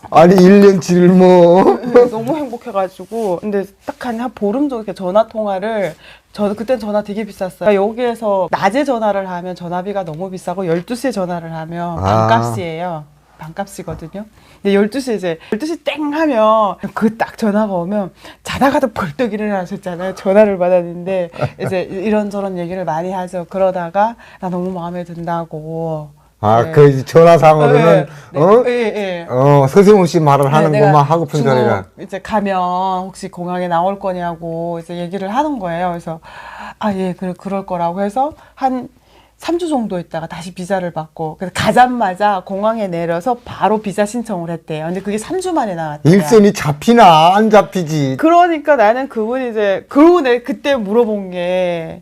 아니 1년치를 뭐 네, 너무 행복해가지고 근데 딱 한 보름 정도 이렇게 전화 통화를 저 그땐 전화 되게 비쌌어요. 그러니까 여기에서 낮에 전화를 하면 전화비가 너무 비싸고 12시에 전화를 하면 반값이에요. 반값이거든요. 근데 12시 이제 12시 땡 하면 그 딱 전화가 오면 자다가도 벌떡 일어나셨잖아요. 전화를 받았는데 이제 이런저런 얘기를 많이 하죠. 그러다가 나 너무 마음에 든다고. 아, 네. 그 전화상으로는 어? 예. 서슴없이 말을 하는 내가 것만 하고픈 소리가. 이제 가면 혹시 공항에 나올 거냐고 이제 얘기를 하는 거예요. 그래서 아, 예, 그럴 거라고 해서 한 3주 정도 있다가 다시 비자를 받고 그래서 가자마자 공항에 내려서 바로 비자 신청을 했대요. 근데 그게 3주 만에 나왔대요. 일선이 잡히나 안 잡히지. 그러니까 나는 그분이 이제 그러고 내 그때 물어본 게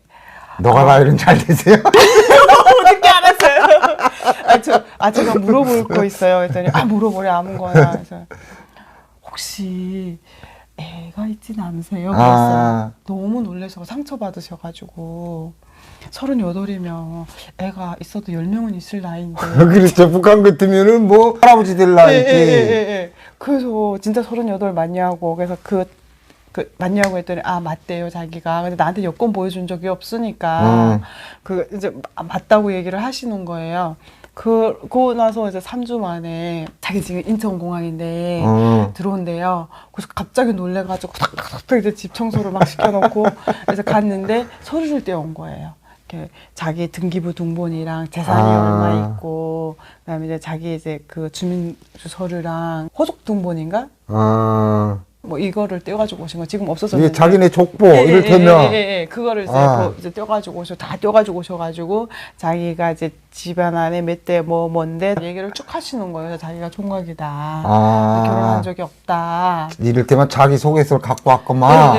너가 나이는 잘 되세요? 어떻게 알았어요? 제가 물어볼 거 있어요. 그랬더니 물어보래 아무거나. 그래서 혹시 애가 있진 않으세요? 그랬어요. 너무 놀라서 상처받으셔가지고 38이면 애가 있어도 10명은 있을 나이인데. 그렇죠. 북한 같으면은 뭐 할아버지 될 나이지. 예. 그래서 진짜 38 맞냐고. 그래서 그 맞냐고 했더니 맞대요 자기가. 근데 나한테 여권 보여준 적이 없으니까 이제 맞다고 얘기를 하시는 거예요. 그러고 나서 이제 3주 만에 자기 지금 인천공항인데 들어온대요. 그래서 갑자기 놀래가지고 탁탁탁 이제 집 청소를 막 시켜놓고 그래서 갔는데 서류를 떼온 거예요. 이렇게 자기 등기부 등본이랑 재산이 얼마 있고 그다음에 이제 자기 이제 그 주민주 서류랑 호적 등본인가? 뭐 이거를 떼어가지고 오신 거 지금 없어졌는데 이게 자기네 족보 이를테면 그거를 이제 떼어가지고 오셔가지고 자기가 이제 집안 안에 몇 대 뭔데 얘기를 쭉 하시는 거예요. 자기가 총각이다. 결혼한 적이 없다. 이를테면 자기 소개서를 갖고 왔구만.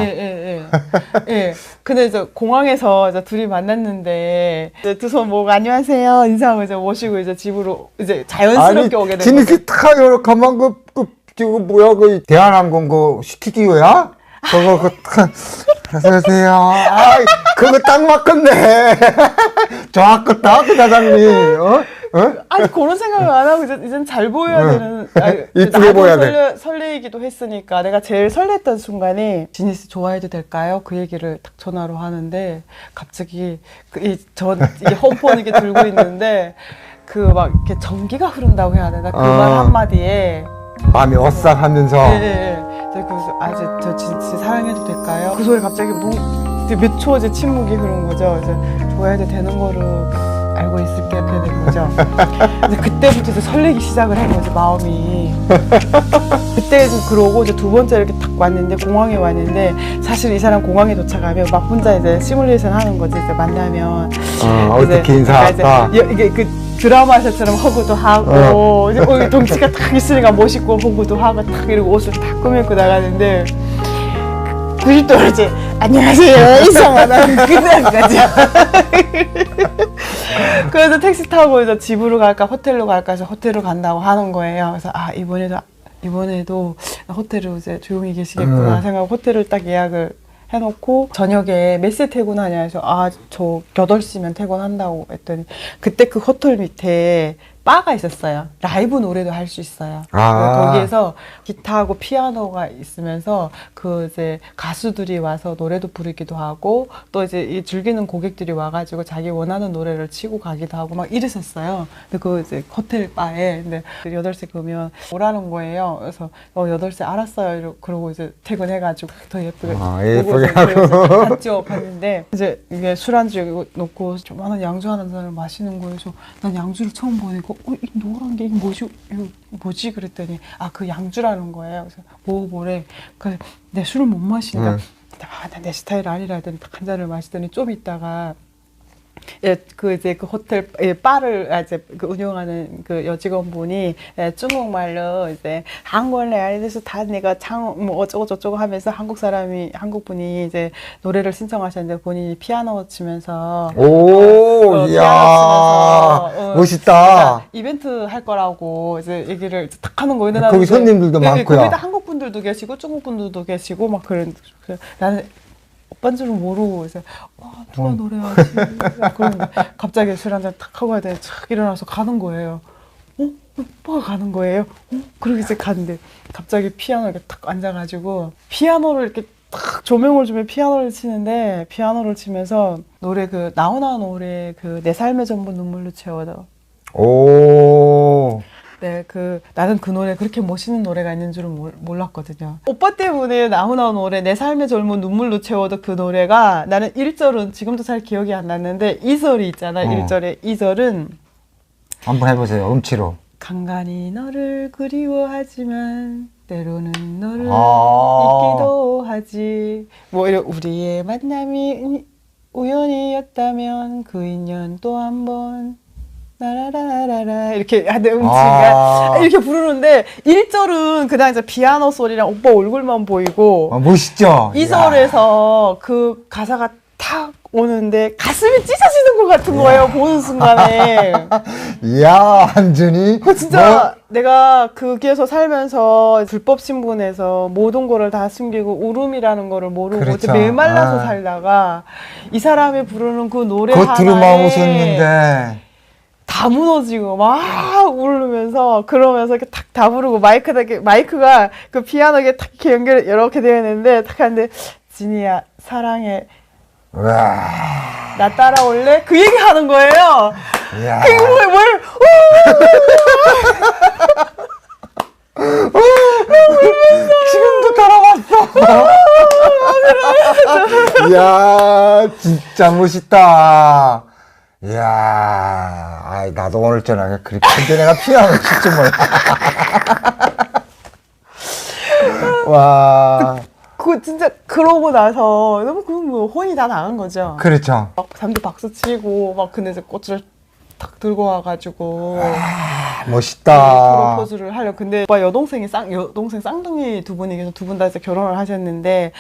예. 근데 이제 공항에서 이제 둘이 만났는데 두 손 모으고 안녕하세요 인사하고 이제 모시고 이제 집으로 이제 자연스럽게 오게 된 거죠. 지네들 다 요렇게만 저거 뭐야 그 대한항공 그 스튜디오야? 그거 안녕하세요. 그거 딱 맞겠네. 좋았겠다 그 사장님. 아니 그런 생각을 안 하고 이젠 잘 보여야 되는 이쁘게 보여야 돼. 설레이기도 했으니까 내가 제일 설렜던 순간이 지니스 좋아해도 될까요? 그 얘기를 딱 전화로 하는데 갑자기 이게 홈폰 이게 들고 있는데 그 막 이렇게 전기가 흐른다고 해야 되나? 그 말 한마디에 마음이 오싹하면서 그래서 저 진짜 사랑해도 될까요? 그 소리 갑자기 몇 초 이제 침묵이 흐른 거죠. 그래서 좋아해도 되는 거로 알고 있을게 이렇게 된 거죠. 근데 그때부터 이제 설레기 시작을 한 거지 마음이. 그때 그러고 이제 두 번째 이렇게 딱 왔는데 공항에 왔는데 사실 이 사람 공항에 도착하면 막 혼자 이제 시뮬레이션 하는 거지 이제 만나면 어떻게 인사할까? 이게 그 드라마에서처럼 허그도 하고 이제 덩치가 딱 있으니까 멋있고 허그도 하고 딱 이러고 옷을 딱 꾸미고 나가는데 90도로 이제 안녕하세요 이상하다 그날까지. 그래서 택시 타고 이제 집으로 갈까 호텔로 갈까 해서 호텔로 간다고 하는 거예요. 그래서 이번에도 호텔을 이제 조용히 계시겠구나 생각하고 호텔을 딱 예약을 해놓고 저녁에 몇 시에 퇴근하냐 해서 저 8시면 퇴근한다고 했더니 그때 그 호텔 밑에 바가 있었어요. 라이브 노래도 할 수 있어요. 거기에서 기타하고 피아노가 있으면서 그 이제 가수들이 와서 노래도 부르기도 하고 또 이제 이 즐기는 고객들이 와가지고 자기 원하는 노래를 치고 가기도 하고 막 이랬었어요. 근데 그 이제 호텔 바에 근데 8시 그러면 오라는 거예요. 그래서 8시 알았어요. 그러고 이제 퇴근해가지고 더 예쁘게 예쁘게 하고 갔죠. 갔는데 이제 이게 술안주 놓고 조만한 양주 하는 사람을 마시는 거예요. 그래서 난 양주를 처음 보니까 이 노란 게 뭐지? 그랬더니 그 양주라는 거예요. 그래서 뭐래. 그래서 내 술을 못 마시니까 내 스타일 아니라 했더니 딱 한 잔을 마시더니 좀 있다가 예, 그 이제 그 호텔 바를 이제 그 운영하는 그 여직원분이 중국말로 이제 한국에 알려서 다 내가 뭐 어쩌고 저쩌고 하면서 한국 분이 이제 노래를 신청하셨는데 본인이 피아노 치면서 오, 이야, 멋있다. 그러니까 이벤트 할 거라고 이제 얘기를 딱 하는 거예요. 거기 손님들도 많고요. 거기다 한국 분들도 계시고 중국 분들도 계시고 막 나는 오빠인 줄은 모르고 이제 누가 노래하지? 그런데 갑자기 술 한잔 탁 하고 하더니 착 일어나서 가는 거예요. 오빠가 가는 거예요? 그러고 이제 갔는데 갑자기 피아노에 이렇게 탁 앉아가지고 피아노를 이렇게 딱 조명을 주면 피아노를 치는데 피아노를 치면서 노래 그 나훈아 노래 그 내 삶의 전부 눈물로 채워도 오. 네, 나는 그 노래 그렇게 멋있는 노래가 있는 줄은 몰랐거든요. 오빠 때문에 나훈아 노래 내 삶의 젊은 눈물로 채워도 그 노래가 나는 1절은 지금도 잘 기억이 안 나는데 2절이 있잖아. 1절에 2절은 한번 해보세요. 음치로. 간간히 너를 그리워하지만 때로는 너를 잊기도 하지. 뭐 이런 우리의 만남이 우연이었다면 그 인연 또 한 번 라라라라라 이렇게 하는 음치가 이렇게 부르는데 1절은 그냥 이제 피아노 소리랑 오빠 얼굴만 보이고 멋있죠? 2절에서 그 가사가 탁 오는데 가슴이 찢어지는 것 같은 거예요. 보는 순간에. 이야, 완전히. 진짜 내가 거기에서 살면서 불법 신분에서 모든 거를 다 숨기고 울음이라는 거를 모르고 그렇죠. 메말라서 살다가 이 사람이 부르는 그 노래 겉으로만 하나에 웃었는데 다 무너지고 막 울면서 그러면서 이렇게 탁 다 부르고 마이크가 그 피아노에 탁 이렇게 연결 이렇게 되어 있는데 탁 하는데 진이야 사랑해 와. 나 따라올래? 그 얘기 하는 거예요. 이야. 지금도 따라왔어. 이야, 진짜 멋있다. 이야, 나도 오늘 저녁에 그렇게 근데 내가 피아노 칠줄 몰라. 와. 진짜 그러고 나서 너무 뭐 혼이 다 나간 거죠. 그렇죠. 막 사람들 박수 치고 막 근데 이제 꽃을 탁 들고 와가지고 멋있다. 프로포즈를 하려고. 근데 오빠 여동생 쌍둥이 두 분이 계속 두 분 다 이제 결혼을 하셨는데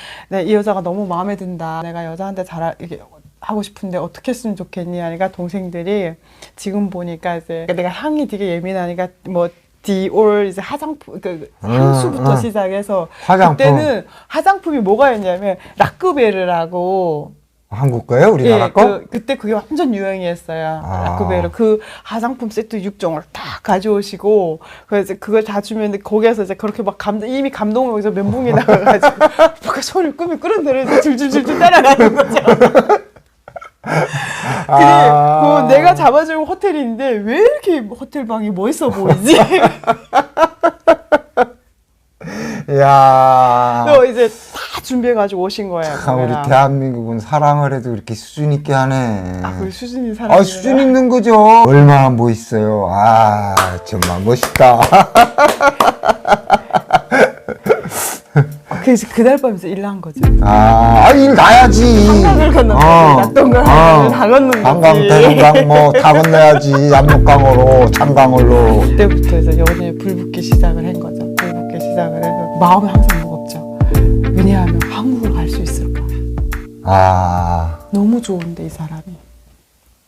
이 여자가 너무 마음에 든다. 내가 여자한테 이게 하고 싶은데 어떻게 했으면 좋겠니? 하니까 동생들이 지금 보니까 이제 내가 향이 되게 예민하니까 뭐 디올 이제 화장품 향수부터 시작해서 화장품. 그때는 화장품이 뭐가 있냐면 라크베르라고 한국 거예요? 우리나라 거? 그때 그게 완전 유행이었어요. 라크베르 그 화장품 세트 6종을 다 가져오시고 그래서 그걸 다 주면 거기에서 이제 그렇게 막 이미 감동을 여기서 멘붕이 나가가지고 막 손을 끄는 대로 줄줄줄줄 따라가는 거죠. 근데 내가 잡아준 호텔인데 왜 이렇게 호텔 방이 멋있어 보이지? 이야. 또 이제 다 준비해가지고 오신 거예요. 참, 우리 대한민국은 사랑을 해도 이렇게 수준 있게 하네. 그 수준이 사랑이. 수준 있는 거죠. 얼마나 멋있어요. 정말 멋있다. 그래서 그날 밤 이제 일 난 거죠. 일 나야지. 한강을 건넜는데, 낫던 걸 한강을 다 건넌 거지. 한강, 대동강 뭐 다 건너야지. 압록강으로, 창강으로. 그때부터 이제 연애에 불붙기 시작을 한 거죠. 불붙기 시작을 해서 마음이 항상 무겁죠. 왜냐하면 한국을 갈 수 있을까? 너무 좋은데 이 사람이.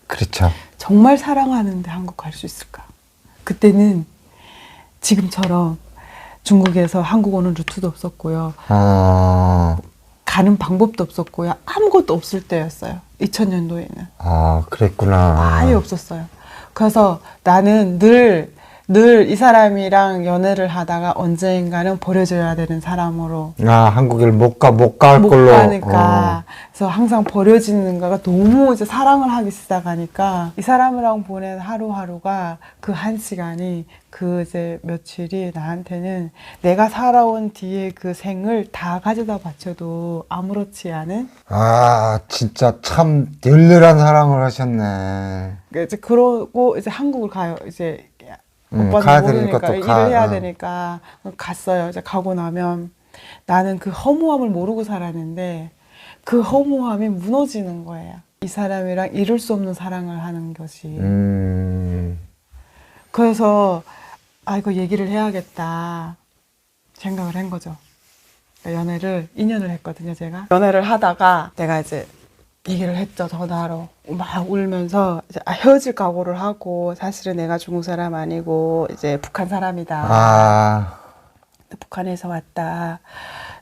그렇죠. 정말 사랑하는데 한국 갈 수 있을까? 그때는 지금처럼 중국에서 한국 오는 루트도 없었고요. 가는 방법도 없었고요. 아무것도 없을 때였어요. 2000년도에는. 그랬구나. 아예 없었어요. 그래서 나는 늘 이 사람이랑 연애를 하다가 언젠가는 버려져야 되는 사람으로. 한국을 못 갈 걸로. 가니까. 그래서 항상 버려지는 거가 너무 이제 사랑을 하기 시작하니까 이 사람이랑 보낸 하루하루가 그 한 시간이 그 이제 며칠이 나한테는 내가 살아온 뒤에 그 생을 다 가져다 바쳐도 아무렇지 않은. 진짜 참 열렬한 사랑을 하셨네. 이제 그러고 이제 한국을 가요. 이제 오빠는 가야 모르니까 되니까 또 일을 해야 되니까 갔어요. 이제 가고 나면 나는 그 허무함을 모르고 살았는데 그 허무함이 무너지는 거예요. 이 사람이랑 이룰 수 없는 사랑을 하는 것이. 음. 그래서 아 이거 얘기를 해야겠다 생각을 한 거죠. 그러니까 연애를 2년을 했거든요. 제가 연애를 하다가 내가 이제 얘기를 했죠. 전화로 막 울면서 이제 헤어질 각오를 하고 사실은 내가 중국 사람 아니고 이제 북한 사람이다. 아. 북한에서 왔다.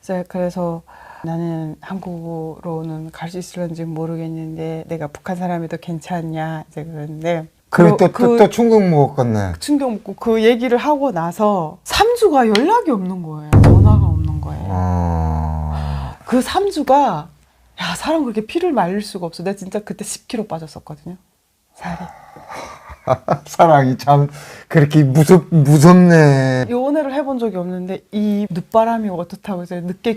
이제 그래서 나는 한국으로는 갈 수 있을런지 모르겠는데 내가 북한 사람이도 괜찮냐 이제 그런데 그리고 또 충격 먹었겠네. 충격 먹고 그 얘기를 하고 나서 3주가 연락이 없는 거예요. 전화가 없는 거예요. 그 3주가 야 사람 그렇게 피를 말릴 수가 없어. 내가 진짜 그때 10kg 빠졌었거든요. 살이. 사랑이 참 그렇게 무섭네. 연애를 해본 적이 없는데 이 늦바람이 어떻다고 이제 늦게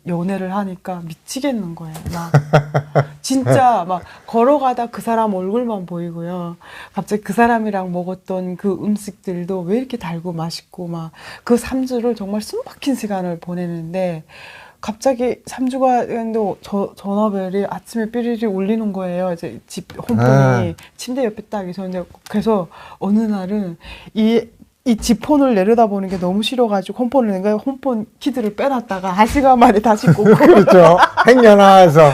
연애를 하니까 미치겠는 거예요. 막 진짜 막 걸어가다 그 사람 얼굴만 보이고요. 갑자기 그 사람이랑 먹었던 그 음식들도 왜 이렇게 달고 맛있고 막 그 3주를 정말 숨막힌 시간을 보내는데 갑자기 3주가 됐는데 전화벨이 아침에 삐리리 울리는 거예요. 이제 집 홈폰이 침대 옆에 딱 있었는데 그래서 어느 날은 이 지폰을 내려다보는 게 너무 싫어가지고 홈폰을 내가 홈폰 키드를 빼놨다가 1시간 만에 다시 꽂고 그렇죠. 행여나와서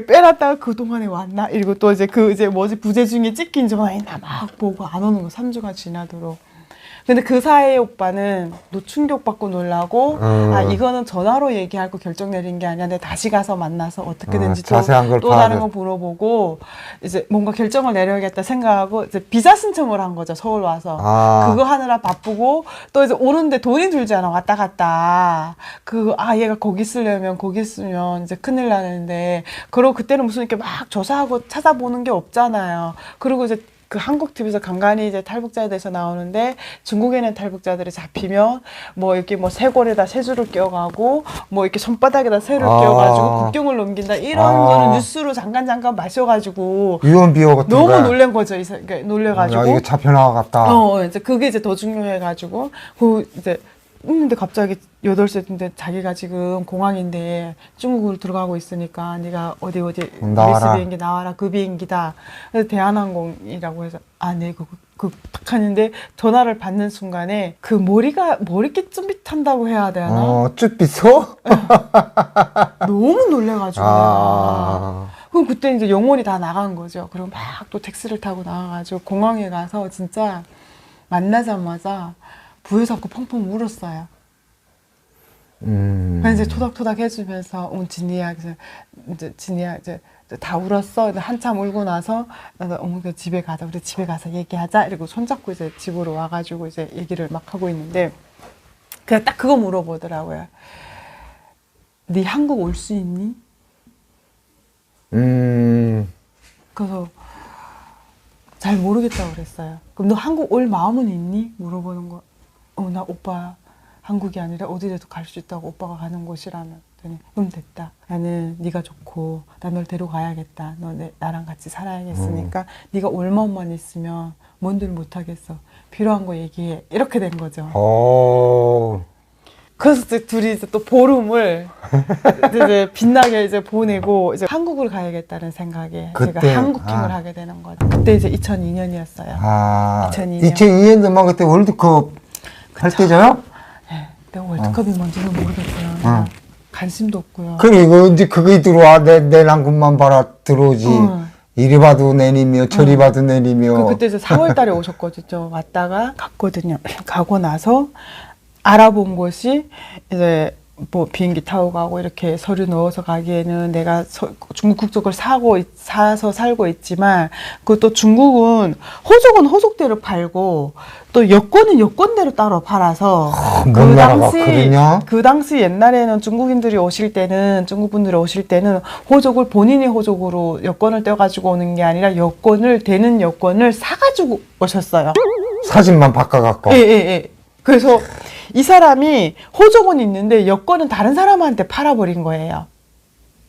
빼놨다가 그동안에 왔나? 이러고 또 이제 그 이제 뭐지 부재 중에 찍힌 전화이나 막 보고 안 오는 거 3주가 지나도록. 근데 그 사이에 오빠는 충격받고 놀라고 아 이거는 전화로 얘기하고 결정 내린 게 아니야. 내가 다시 가서 만나서 어떻게든지 자세한 걸 또 다른 거 물어보고 이제 뭔가 결정을 내려야겠다 생각하고 이제 비자 신청을 한 거죠. 서울 와서 그거 하느라 바쁘고 또 이제 오는데 돈이 들잖아. 왔다 갔다 얘가 거기 쓰려면 거기 쓰면 이제 큰일 나는데 그리고 그때는 무슨 이렇게 막 조사하고 찾아보는 게 없잖아요. 그리고 이제 그 한국 TV에서 간간히 이제 탈북자에 대해서 나오는데 중국에는 탈북자들이 잡히면 뭐 이렇게 뭐 쇄골에다 쇠줄을 껴가고 뭐 이렇게 손바닥에다 쇠를 껴가지고 국경을 넘긴다 이런 거는 뉴스로 잠깐 마셔가지고 유언 비어 같은 너무 거야. 놀란 거죠. 그러니까 놀래가지고 이게 잡혀 나가겠다. 이제 그게 이제 더 중요해가지고 그 이제 근데 갑자기 8시인데 자기가 지금 공항인데 중국으로 들어가고 있으니까 네가 어디 나와라. 비행기 나와라. 그 비행기다. 그래서 대한항공이라고 해서 네 딱 하는데 전화를 받는 순간에 그 머리끼 쫌빗한다고 해야 되나? 쭈삐소? 너무 놀래가지고 내가. 그럼 그때 이제 영혼이 다 나간 거죠. 그리고 막 또 택시를 타고 나가가지고 공항에 가서 진짜 만나자마자 부여 잡고 펑펑 울었어요. 그래서 이제 토닥토닥 해주면서 진이야, 이제 다 울었어. 한참 울고 나서 어머니가 집에 가자. 우리 집에 가서 얘기하자. 이러고 손잡고 이제 집으로 와가지고 이제 얘기를 막 하고 있는데 그냥 딱 그거 물어보더라고요. 네 한국 올 수 있니? 그래서 잘 모르겠다고 그랬어요. 그럼 너 한국 올 마음은 있니? 물어보는 거. 나 오빠 한국이 아니라 어디라도 갈 수 있다고 오빠가 가는 곳이라면. 그럼 됐다. 나는 네가 좋고 나 널 데려가야겠다. 너 나랑 같이 살아야겠으니까 네가 올 마음만 있으면 뭔들 못하겠어. 필요한 거 얘기해. 이렇게 된 거죠. 그래서 이제 둘이 이제 또 보름을 이제 빛나게 이제 보내고 이제 한국을 가야겠다는 생각에 제가 한국행을 하게 되는 거죠. 그때 이제 2002년이었어요. 2002년도만 그때 월드컵 할 때잖아요? 네. 내가 월드컵이 뭔지는 모르겠어요. 관심도 없고요. 그리고 이제 그게 들어와. 내 남군만 봐라 들어오지. 이리 봐도 내리며 저리 봐도 내리며. 그때 이제 4월 달에 오셨거든요. 왔다가 갔거든요. 가고 나서 알아본 곳이 이제 뭐 비행기 타고 가고 이렇게 서류 넣어서 가기에는 내가 중국 국적을 사서 살고 있지만 그것도 중국은 호족은 호족대로 팔고 또 여권은 여권대로 따로 팔아서 그 당시 옛날에는 중국인들이 오실 때는 중국 분들이 오실 때는 호족을 본인의 호족으로 여권을 떼가지고 오는 게 아니라 되는 여권을 사가지고 오셨어요. 사진만 바꿔갖고. 예. 그래서 이 사람이 호족은 있는데 여권은 다른 사람한테 팔아버린 거예요.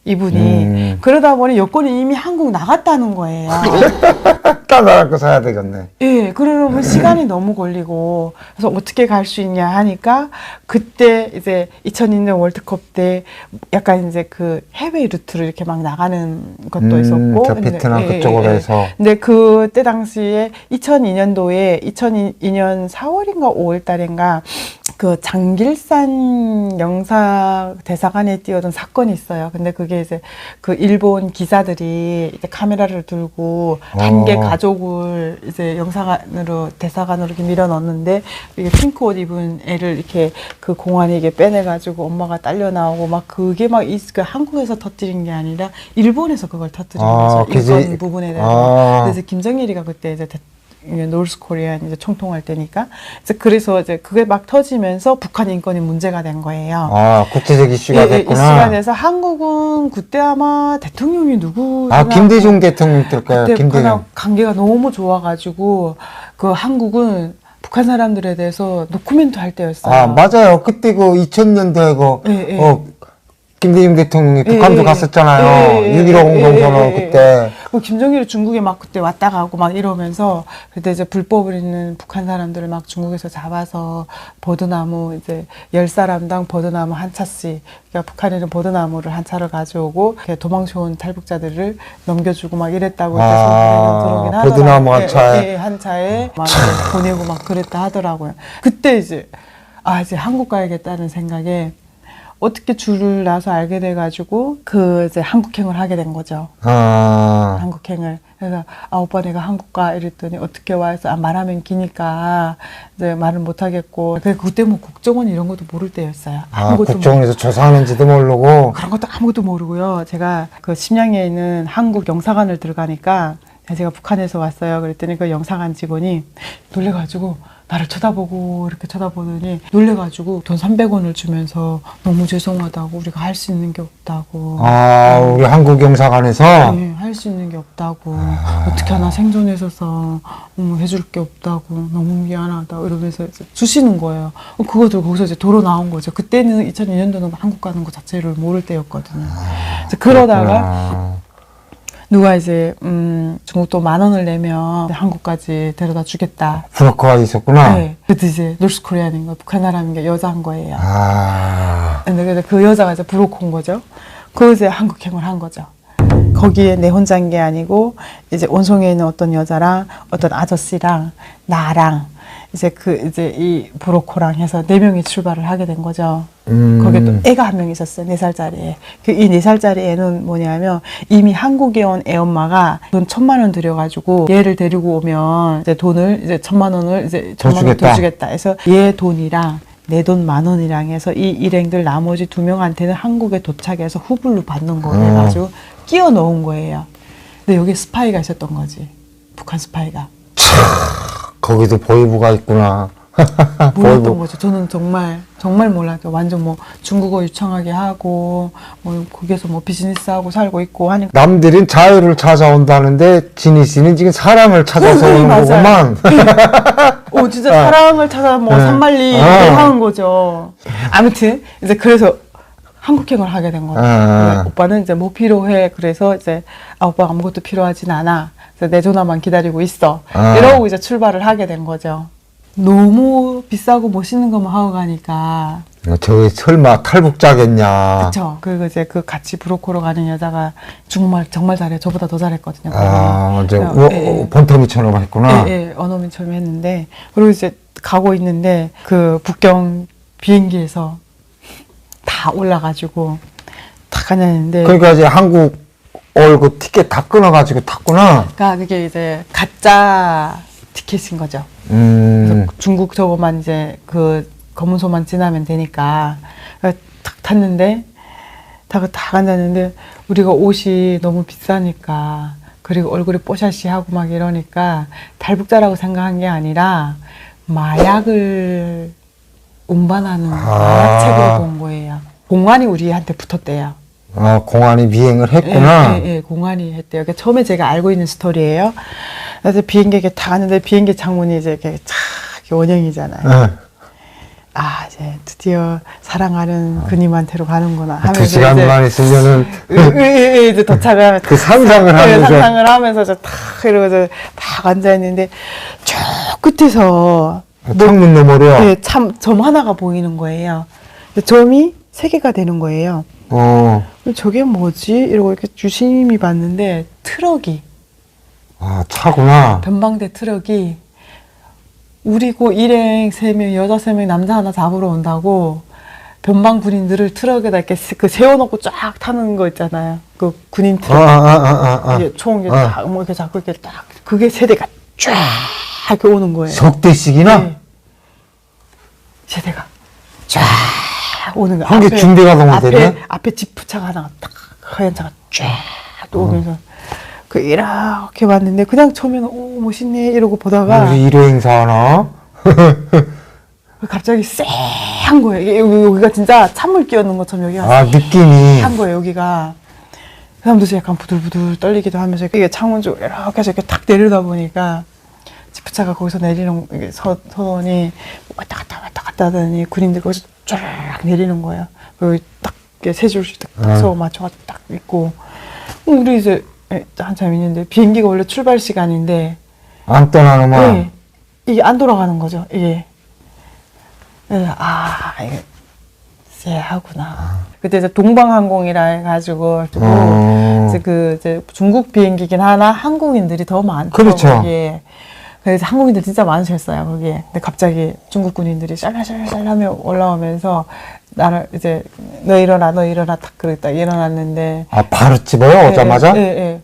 이분이. 그러다 보니 여권이 이미 한국 나갔다는 거예요. 딴 나라 거 사야 되겠네. 예, 그러면 시간이 너무 걸리고, 그래서 어떻게 갈 수 있냐 하니까, 그때 이제 2002년 월드컵 때 약간 이제 그 해외 루트로 이렇게 막 나가는 것도 있었고. 저 베트남 근데, 그쪽으로 해서. 근데 그때 당시에 2002년도에 2002년 4월인가 5월 달인가 그 장길산 영사 대사관에 뛰어든 사건이 있어요. 근데 그게 이제 그 일본 기자들이 이제 카메라를 들고 단계 가족을 이제 영사관으로 대사관으로 이렇게 밀어 넣었는데 이게 핑크 옷 입은 애를 이렇게 그 공안에 이게 빼내가지고 엄마가 딸려 나오고 막 그게 막 그 한국에서 터뜨린 게 아니라 일본에서 그걸 터뜨린 거죠. 일본 부분에 대해서. 그래서 김정일이가 그때 이제 노스 코리안 이제 총통할 때니까 그래서 이제 그게 막 터지면서 북한 인권이 문제가 된 거예요. 아, 국제적 이슈가 됐구나. 이슈가 돼서 한국은 그때 아마 대통령이 누구나 김대중 대통령 때일까요? 그때 김대중. 북한하고 관계가 너무 좋아가지고 그 한국은 북한 사람들에 대해서 노코멘트 할 때였어요. 아, 맞아요. 그때 그 2000년도에 김대중 대통령이 북한도 갔었잖아요. 6.15 공동선언 그때. 그 김정일이 중국에 막 그때 왔다 가고 막 이러면서 그때 이제 불법을 있는 북한 사람들을 막 중국에서 잡아서 버드나무 이제 10사람당 버드나무 한 차씩, 그러니까 북한에는 버드나무를 한 차를 가져오고 도망쳐온 탈북자들을 넘겨주고 막 이랬다고 들어오긴 하더라고요. 버드나무 한 차에. 한 차에 막 보내고 막 그랬다 하더라고요. 그때 이제 이제 한국 가야겠다는 생각에 어떻게 줄을 나서 알게 돼가지고 이제 한국행을 하게 된 거죠. 한국행을. 그래서 오빠 내가 한국 가 이랬더니 어떻게 와 해서 말하면 기니까 이제 말을 못 하겠고. 그때 뭐 국정원 이런 것도 모를 때였어요. 아무것도 국정원에서 조사하는지도 모르고. 그런 것도 아무것도 모르고요. 제가 그 심양에 있는 한국 영사관을 들어가니까 제가 북한에서 왔어요. 그랬더니 그 영사관 직원이 놀래가지고 나를 쳐다보고 이렇게 쳐다보더니 놀래가지고 돈 300원을 주면서 너무 죄송하다고, 우리가 할 수 있는 게 없다고. 우리 한국 영사관에서? 네, 할 수 있는 게 없다고. 어떻게 하나 생존에 있어서 해줄 게 없다고. 너무 미안하다. 이러면서 주시는 거예요. 그거 들고 거기서 이제 도로 나온 거죠. 그때는 2002년도는 한국 가는 거 자체를 모를 때였거든요. 그러다가 누가 이제 중국 돈 10,000원을 내면 한국까지 데려다 주겠다. 브로커가 있었구나. 네. 그때 이제 노스 코리안인 거, 북한 사람인 게 여자인 거예요. 근데 그 여자가 이제 브로커인 거죠. 그 이제 한국행을 한 거죠. 거기에 내 혼자인 게 아니고 이제 원송에 있는 어떤 여자랑 어떤 아저씨랑 나랑 이제 이 브로커랑 해서 4명이 출발을 하게 된 거죠. 거기에 또 애가 한 명 있었어요. 4살짜리 애. 이 4살짜리 애는 뭐냐면 이미 한국에 온 애 엄마가 돈 1,000,000원 들여가지고 얘를 데리고 오면 이제 돈을 이제 1,000,000원을 이제 1,000,000원 더 주겠다 해서 얘 돈이랑 내 돈 10,000원이랑 해서 이 일행들 나머지 2명한테는 한국에 도착해서 후불로 받는 거 해가지고 끼워 넣은 거예요. 근데 여기 스파이가 있었던 거지. 북한 스파이가. 거기도 보이부가 있구나. 몰랐던 거죠. 저는 정말 몰랐죠. 완전 뭐 중국어 유창하게 하고 뭐 거기서 뭐 비즈니스 하고 살고 있고 하니까. 남들은 자유를 찾아온다는데 진희 씨는 지금 사랑을 찾아서 오는 거구만. 진짜 사랑을 찾아 뭐 산만리 하는 거죠. 아무튼 이제 그래서 한국행을 하게 된 거예요. 오빠는 이제 뭐 필요해. 그래서 이제 오빠 아무것도 필요하진 않아. 그래서 내 전화만 기다리고 있어. 이러고 이제 출발을 하게 된 거죠. 너무 비싸고 멋있는 것만 하고 가니까. 저기 설마 탈북자겠냐. 그쵸. 그리고 이제 그 같이 브로커로 가는 여자가 정말 잘해. 저보다 더 잘했거든요. 이제 본토미처럼 했구나. 예, 언어민처럼 했는데. 그리고 이제 가고 있는데 그 북경 비행기에서 다 올라가지고 다 가냐는데. 그러니까 이제 한국 그 티켓 다 끊어가지고 탔구나. 그러니까 그게 이제 가짜 티켓인 거죠. 그래서 중국 저거만 이제 그 검문소만 지나면 되니까 탁 탔는데 다 간다는데 우리가 옷이 너무 비싸니까 그리고 얼굴이 뽀샤시하고 막 이러니까 탈북자라고 생각한 게 아니라 마약을 운반하는 마약책으로 본 거예요. 공안이 우리한테 붙었대요. 공안이 비행을 했구나. 예, 공안이 했대요. 그러니까 처음에 제가 알고 있는 스토리예요. 그래서 비행기에 다 갔는데 비행기 창문이 이제 이렇게 착 원형이잖아요. 이제 드디어 사랑하는 그님한테로 가는구나 하면서 2시간만 있으면은 이제 도착을 하면 그 상상을 하면서 상상을 하면서 탁 이러고서 딱 앉아 있는데 저 끝에서 창문 너머로요. 네, 참 점 하나가 보이는 거예요. 점이 3개가 되는 거예요. 저게 뭐지? 이러고 이렇게 유심히 봤는데 트럭이 차구나. 변방대 트럭이 우리고 일행 3명, 여자 3명, 남자 하나 잡으러 온다고 변방 군인들을 트럭에다 이렇게 세워놓고 쫙 타는 거 있잖아요. 그 군인 트럭. 이게 총 이렇게 딱 뭐 이렇게 잡고 이렇게 딱 그게 세대가 쫙 이렇게 오는 거예요. 석대씩이나? 네. 세대가 쫙 오는 거. 한 개 준비가 너무 되네. 앞에 지프차가 하나가 딱 하얀 차가 쫙 또 오면서 이렇게 봤는데 그냥 처음에는 오 멋있네 이러고 보다가 일회행사 하나? 갑자기 쎄한 거예요. 여기가 진짜 찬물 끼얹는 것처럼 여기가 느낌이 한 거예요. 여기가 그 다음부터 약간 부들부들 떨리기도 하면서 이게 창문 쪽으로 이렇게 해서 이렇게 탁 내리다 보니까 지프차가 거기서 내리는 서더니 왔다 갔다 하더니 군인들 거기서 쫙 내리는 거예요. 그리고 딱 세 줄씩 딱 서고 맞춰가지고 딱 있고 우리 이제 한참 있는데 비행기가 원래 출발 시간인데 안 떠나는구나. 네, 이게 안 돌아가는 거죠. 이게 그래서 이게 쎄하구나. 그때 이제 동방항공이라 해가지고 이제 중국 비행기긴 하나 한국인들이 더 많고 그렇죠. 거기에. 그래서 한국인들 진짜 많으셨어요 거기에. 근데 갑자기 중국 군인들이 샬랄샬랄하며 올라오면서 나를 이제 너 일어나 딱 그랬다 일어났는데 바로 집어요 오자마자? 네.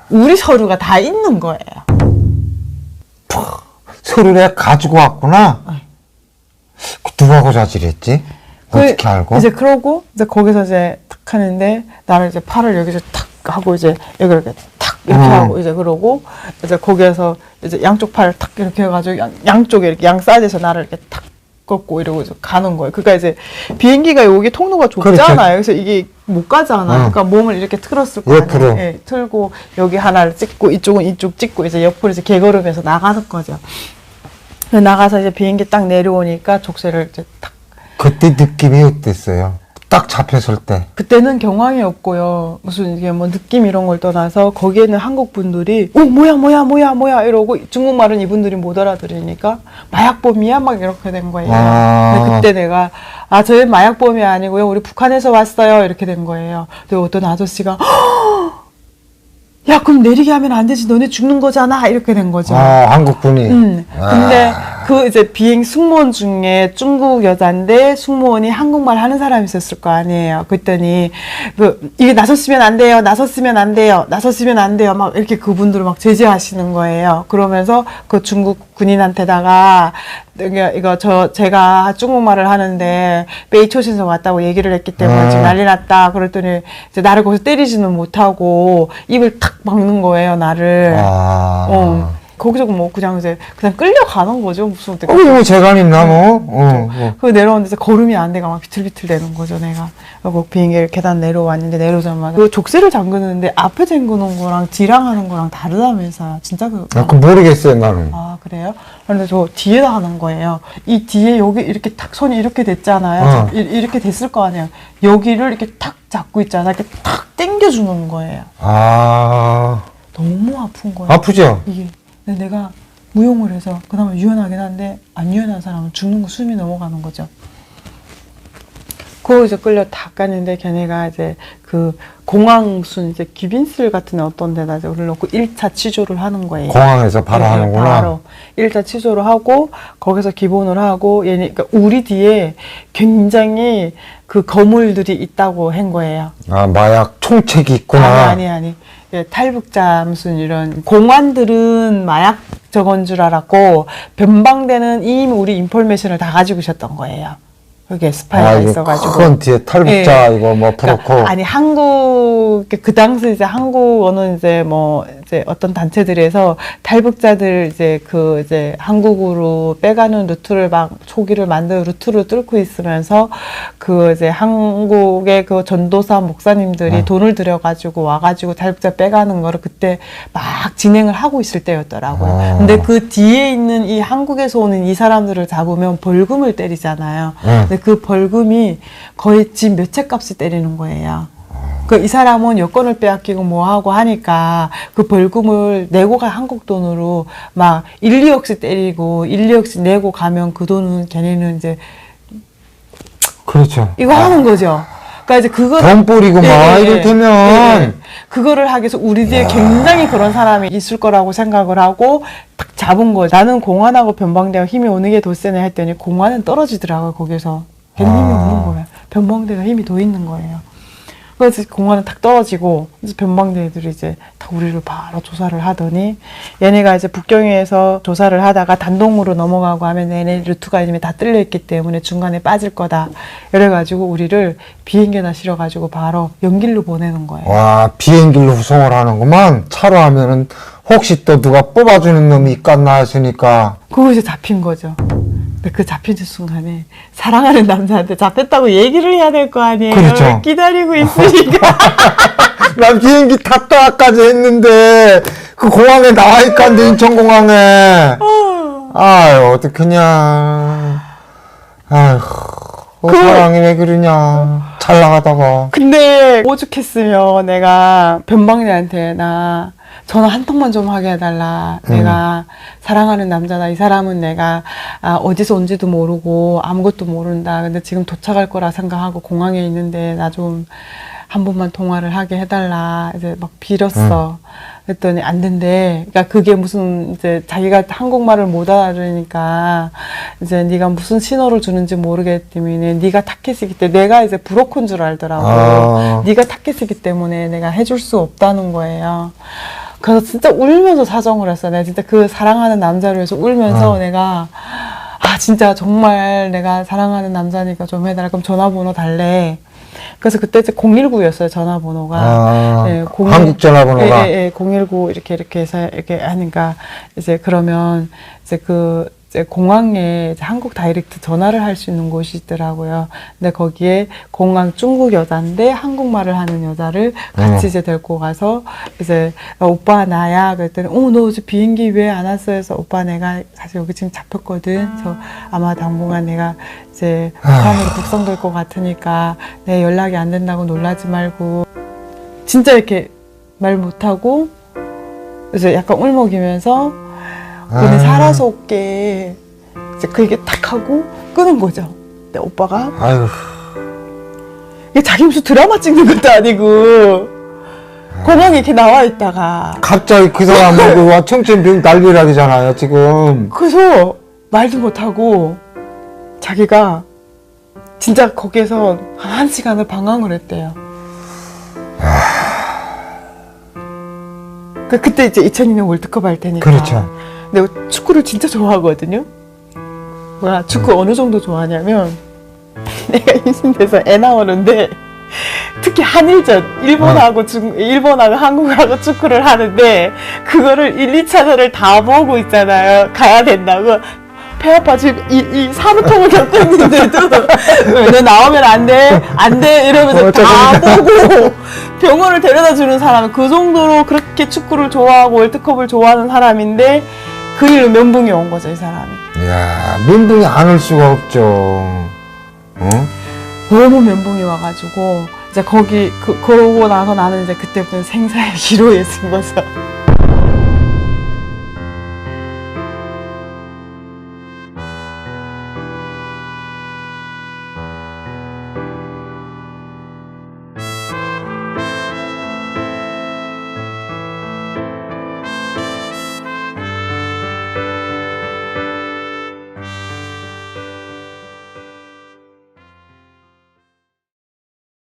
우리 서류가 다 있는 거예요. 서류를 가지고 왔구나. 누구하고 자질했지? 어떻게 알고? 이제 그러고 이제 거기서 이제 탁 하는데 나를 이제 팔을 여기서 탁 하고 이제 여기 이렇게 탁 이렇게 하고 이제 그러고 이제 거기에서 이제 양쪽 팔을 탁 이렇게 해가지고 양쪽에 이렇게 양 사이드에서 나를 이렇게 탁 꺾고 이러고 이제 가는 거예요. 그러니까 이제 비행기가 여기 통로가 좁잖아요. 그래서 이게 못 가잖아요. 그러니까 몸을 이렇게 틀었을 거 아니에요. 네, 틀고 여기 하나를 찍고 이쪽은 이쪽 찍고 이제 옆으로 이제 개걸음해서 나가는 거죠. 나가서 이제 비행기 딱 내려오니까 족쇄를 이제 딱. 그때 느낌이 어땠어요? 딱 잡혔을 때. 그때는 경황이 없고요. 무슨 이게 뭐 느낌 이런 걸 떠나서 거기에는 한국 분들이 뭐야 이러고 중국말은 이분들이 못 알아들으니까 마약범이야 막 이렇게 된 거예요. 근데 그때 내가 저희 마약범이 아니고요. 우리 북한에서 왔어요. 이렇게 된 거예요. 근데 어떤 아저씨가 야 그럼 내리게 하면 안 되지 너네 죽는 거잖아 이렇게 된 거죠. 한국분이. 근데 그 이제 비행 승무원 중에 중국 여잔데 승무원이 한국말 하는 사람이 있었을 거 아니에요. 그랬더니 이게 나섰으면 안 돼요. 막 이렇게 그분들을 막 제지하시는 거예요. 그러면서 그 중국 군인한테다가 제가 중국말을 하는데 베이초신에서 왔다고 얘기를 했기 때문에 지금 난리 났다. 그랬더니 이제 나를 거기서 때리지는 못하고 입을 탁 막는 거예요, 나를. 거기서 뭐 그냥 끌려가는 거죠. 무슨 재간 있나 그 내려오는데 이제 걸음이 안 돼가 막 비틀비틀 되는 거죠, 내가. 그리고 비행기 계단 내려왔는데 내려오자마자 그 족쇄를 잠그는데 앞에 잠그는 거랑 뒤랑 하는 거랑 다르다면서요. 진짜 모르겠어요, 나는. 그래요? 그런데 저 뒤에다 하는 거예요. 이 뒤에 여기 이렇게 탁 손이 이렇게 됐잖아요. 이렇게 됐을 거 아니에요. 여기를 이렇게 탁 잡고 있잖아요. 이렇게 탁 당겨주는 거예요. 너무 아픈 거예요. 아프죠? 이게. 근데 내가 무용을 해서 그나마 유연하긴 한데 안 유연한 사람은 죽는 거 숨이 넘어가는 거죠. 그거 이제 끌려 다 갔는데 걔네가 이제 그 공항순 이제 귀빈실 같은 어떤 데다 이제 올려놓고 1차 치조를 하는 거예요. 공항에서 바로 하는구나. 바로 1차 치조를 하고 거기서 기본을 하고 그러니까 우리 뒤에 굉장히 그 거물들이 있다고 한 거예요. 마약 총책이 있구나. 아니. 탈북자 무슨 이런 공안들은 마약 저건 줄 알았고 변방대는 이미 우리 인포메이션을 다 가지고 있었던 거예요. 그게 스파이가 이거 있어가지고. 큰 뒤에 탈북자 이거 뭐 프로코. 그러니까 아니 그 당시 이제 한국 어느 이제 뭐 이제 어떤 단체들에서 탈북자들 이제 한국으로 빼가는 루트를 막 초기를 만든 루트를 뚫고 있으면서 그 이제 한국의 그 전도사 목사님들이 돈을 들여가지고 와가지고 탈북자 빼가는 거를 그때 막 진행을 하고 있을 때였더라고요. 근데 그 뒤에 있는 이 한국에서 오는 이 사람들을 잡으면 벌금을 때리잖아요. 근데 그 벌금이 거의 집 몇 채 값이 때리는 거예요. 그 이 사람은 여권을 빼앗기고 뭐 하고 하니까 그 벌금을 내고 가 한국 돈으로 막 1, 2억씩 때리고 1, 2억씩 내고 가면 그 돈은 걔네는 이제 그렇죠. 이거 하는 거죠. 그러니까 이제 그거 돈 뿌리고 막 이를테면 그거를 하기 위해서 우리 집에 굉장히 그런 사람이 있을 거라고 생각을 하고 딱 잡은 거죠. 나는 공안하고 변방대가 힘이 어느 게 더 세네 했더니 공안은 떨어지더라고요. 거기서 걔는 힘이 없는 거예요. 변방대가 힘이 더 있는 거예요. 그래서 공안은 탁 떨어지고 이제 변방대 애들이 이제 다 우리를 바로 조사를 하더니 얘네가 이제 북경에서 조사를 하다가 단동으로 넘어가고 하면 얘네 루트가 이미 다 뚫려 있기 때문에 중간에 빠질 거다. 이래가지고 우리를 비행기에다 실어가지고 바로 연길로 보내는 거예요. 와, 비행기로 후송을 하는구만. 차로 하면은 혹시 또 누가 뽑아주는 놈이 있겠나 했으니까. 그거 이제 잡힌 거죠. 근데 그 잡힌 순간에 사랑하는 남자한테 잡혔다고 얘기를 해야 될 거 아니에요. 그렇죠. 기다리고 있으니까. 난 비행기 탔다까지 했는데 그 공항에 나와 있간데 인천공항에. 아유 어떡하냐. 아휴 사랑이 왜 그러냐. 잘 나가다가. 근데 오죽했으면 내가 변방대한테 나 전화 한 통만 좀 하게 해달라. 내가 사랑하는 남자다. 이 사람은 내가 어디서 온지도 모르고 아무것도 모른다. 근데 지금 도착할 거라 생각하고 공항에 있는데 나 좀 한 번만 통화를 하게 해달라. 이제 막 빌었어. 그랬더니 안 된대. 그러니까 그게 무슨 이제 자기가 한국말을 못 알아들으니까 이제 네가 무슨 신호를 주는지 모르겠기 때문에 네가 타켓이기 때문에 내가 이제 브로커인 줄 알더라고. 네가 타켓이기 때문에 내가 해줄 수 없다는 거예요. 그래서 진짜 울면서 사정을 했어. 내가 진짜 그 사랑하는 남자를 위해서 울면서 내가 진짜 정말 내가 사랑하는 남자니까 좀 해달라. 그럼 전화번호 달래. 그래서 그때 이제 019였어요, 전화번호가. 네, 한국 전화번호가. 네, 019 이렇게 해서 이렇게 하니까 이제 그러면 이제 이제 공항에 이제 한국 다이렉트 전화를 할 수 있는 곳이 있더라고요. 근데 거기에 공항 중국 여자인데 한국말을 하는 여자를 같이 이제 데리고 가서 이제 오빠 나야 그랬더니 너 어제 비행기 왜 안 왔어? 해서 오빠 내가 사실 여기 지금 잡혔거든. 그래서 아마 당분간 내가 이제 북한으로 북송될 것 같으니까 내 연락이 안 된다고 놀라지 말고 진짜 이렇게 말 못하고 이제 약간 울먹이면서 너네 살아서 올게. 이제 그 얘기 탁 하고 끄는 거죠. 근데 오빠가 아유. 이게 자기 무슨 드라마 찍는 것도 아니고 공항에 이렇게 나와 있다가 갑자기 그 사람 보고 청춘병 날벼락이잖아요 지금. 그래서 말도 못하고 자기가 진짜 거기에서 한 1시간을 방황을 했대요. 그때 이제 2002년 월드컵 할 테니까. 그렇죠. 내가 축구를 진짜 좋아하거든요. 축구 어느 정도 좋아하냐면 내가 임신돼서 애 나오는데 특히 한일전 일본하고 한국하고 축구를 하는데 그거를 1, 2차전을 다 보고 있잖아요. 가야 된다고. 배 아파 지금 이 사무통을 겪고 있는데도 너 나오면 안 돼 이러면서 다 보고 병원을 데려다 주는 사람은 그 정도로 그렇게 축구를 좋아하고 월드컵을 좋아하는 사람인데 그 일로 면붕이 온 거죠, 이 사람이. 이야, 면붕이 안 올 수가 없죠. 너무 면붕이 와가지고 이제 그러고 나서 나는 이제 그때부터 생사의 기로에 쓴 거죠.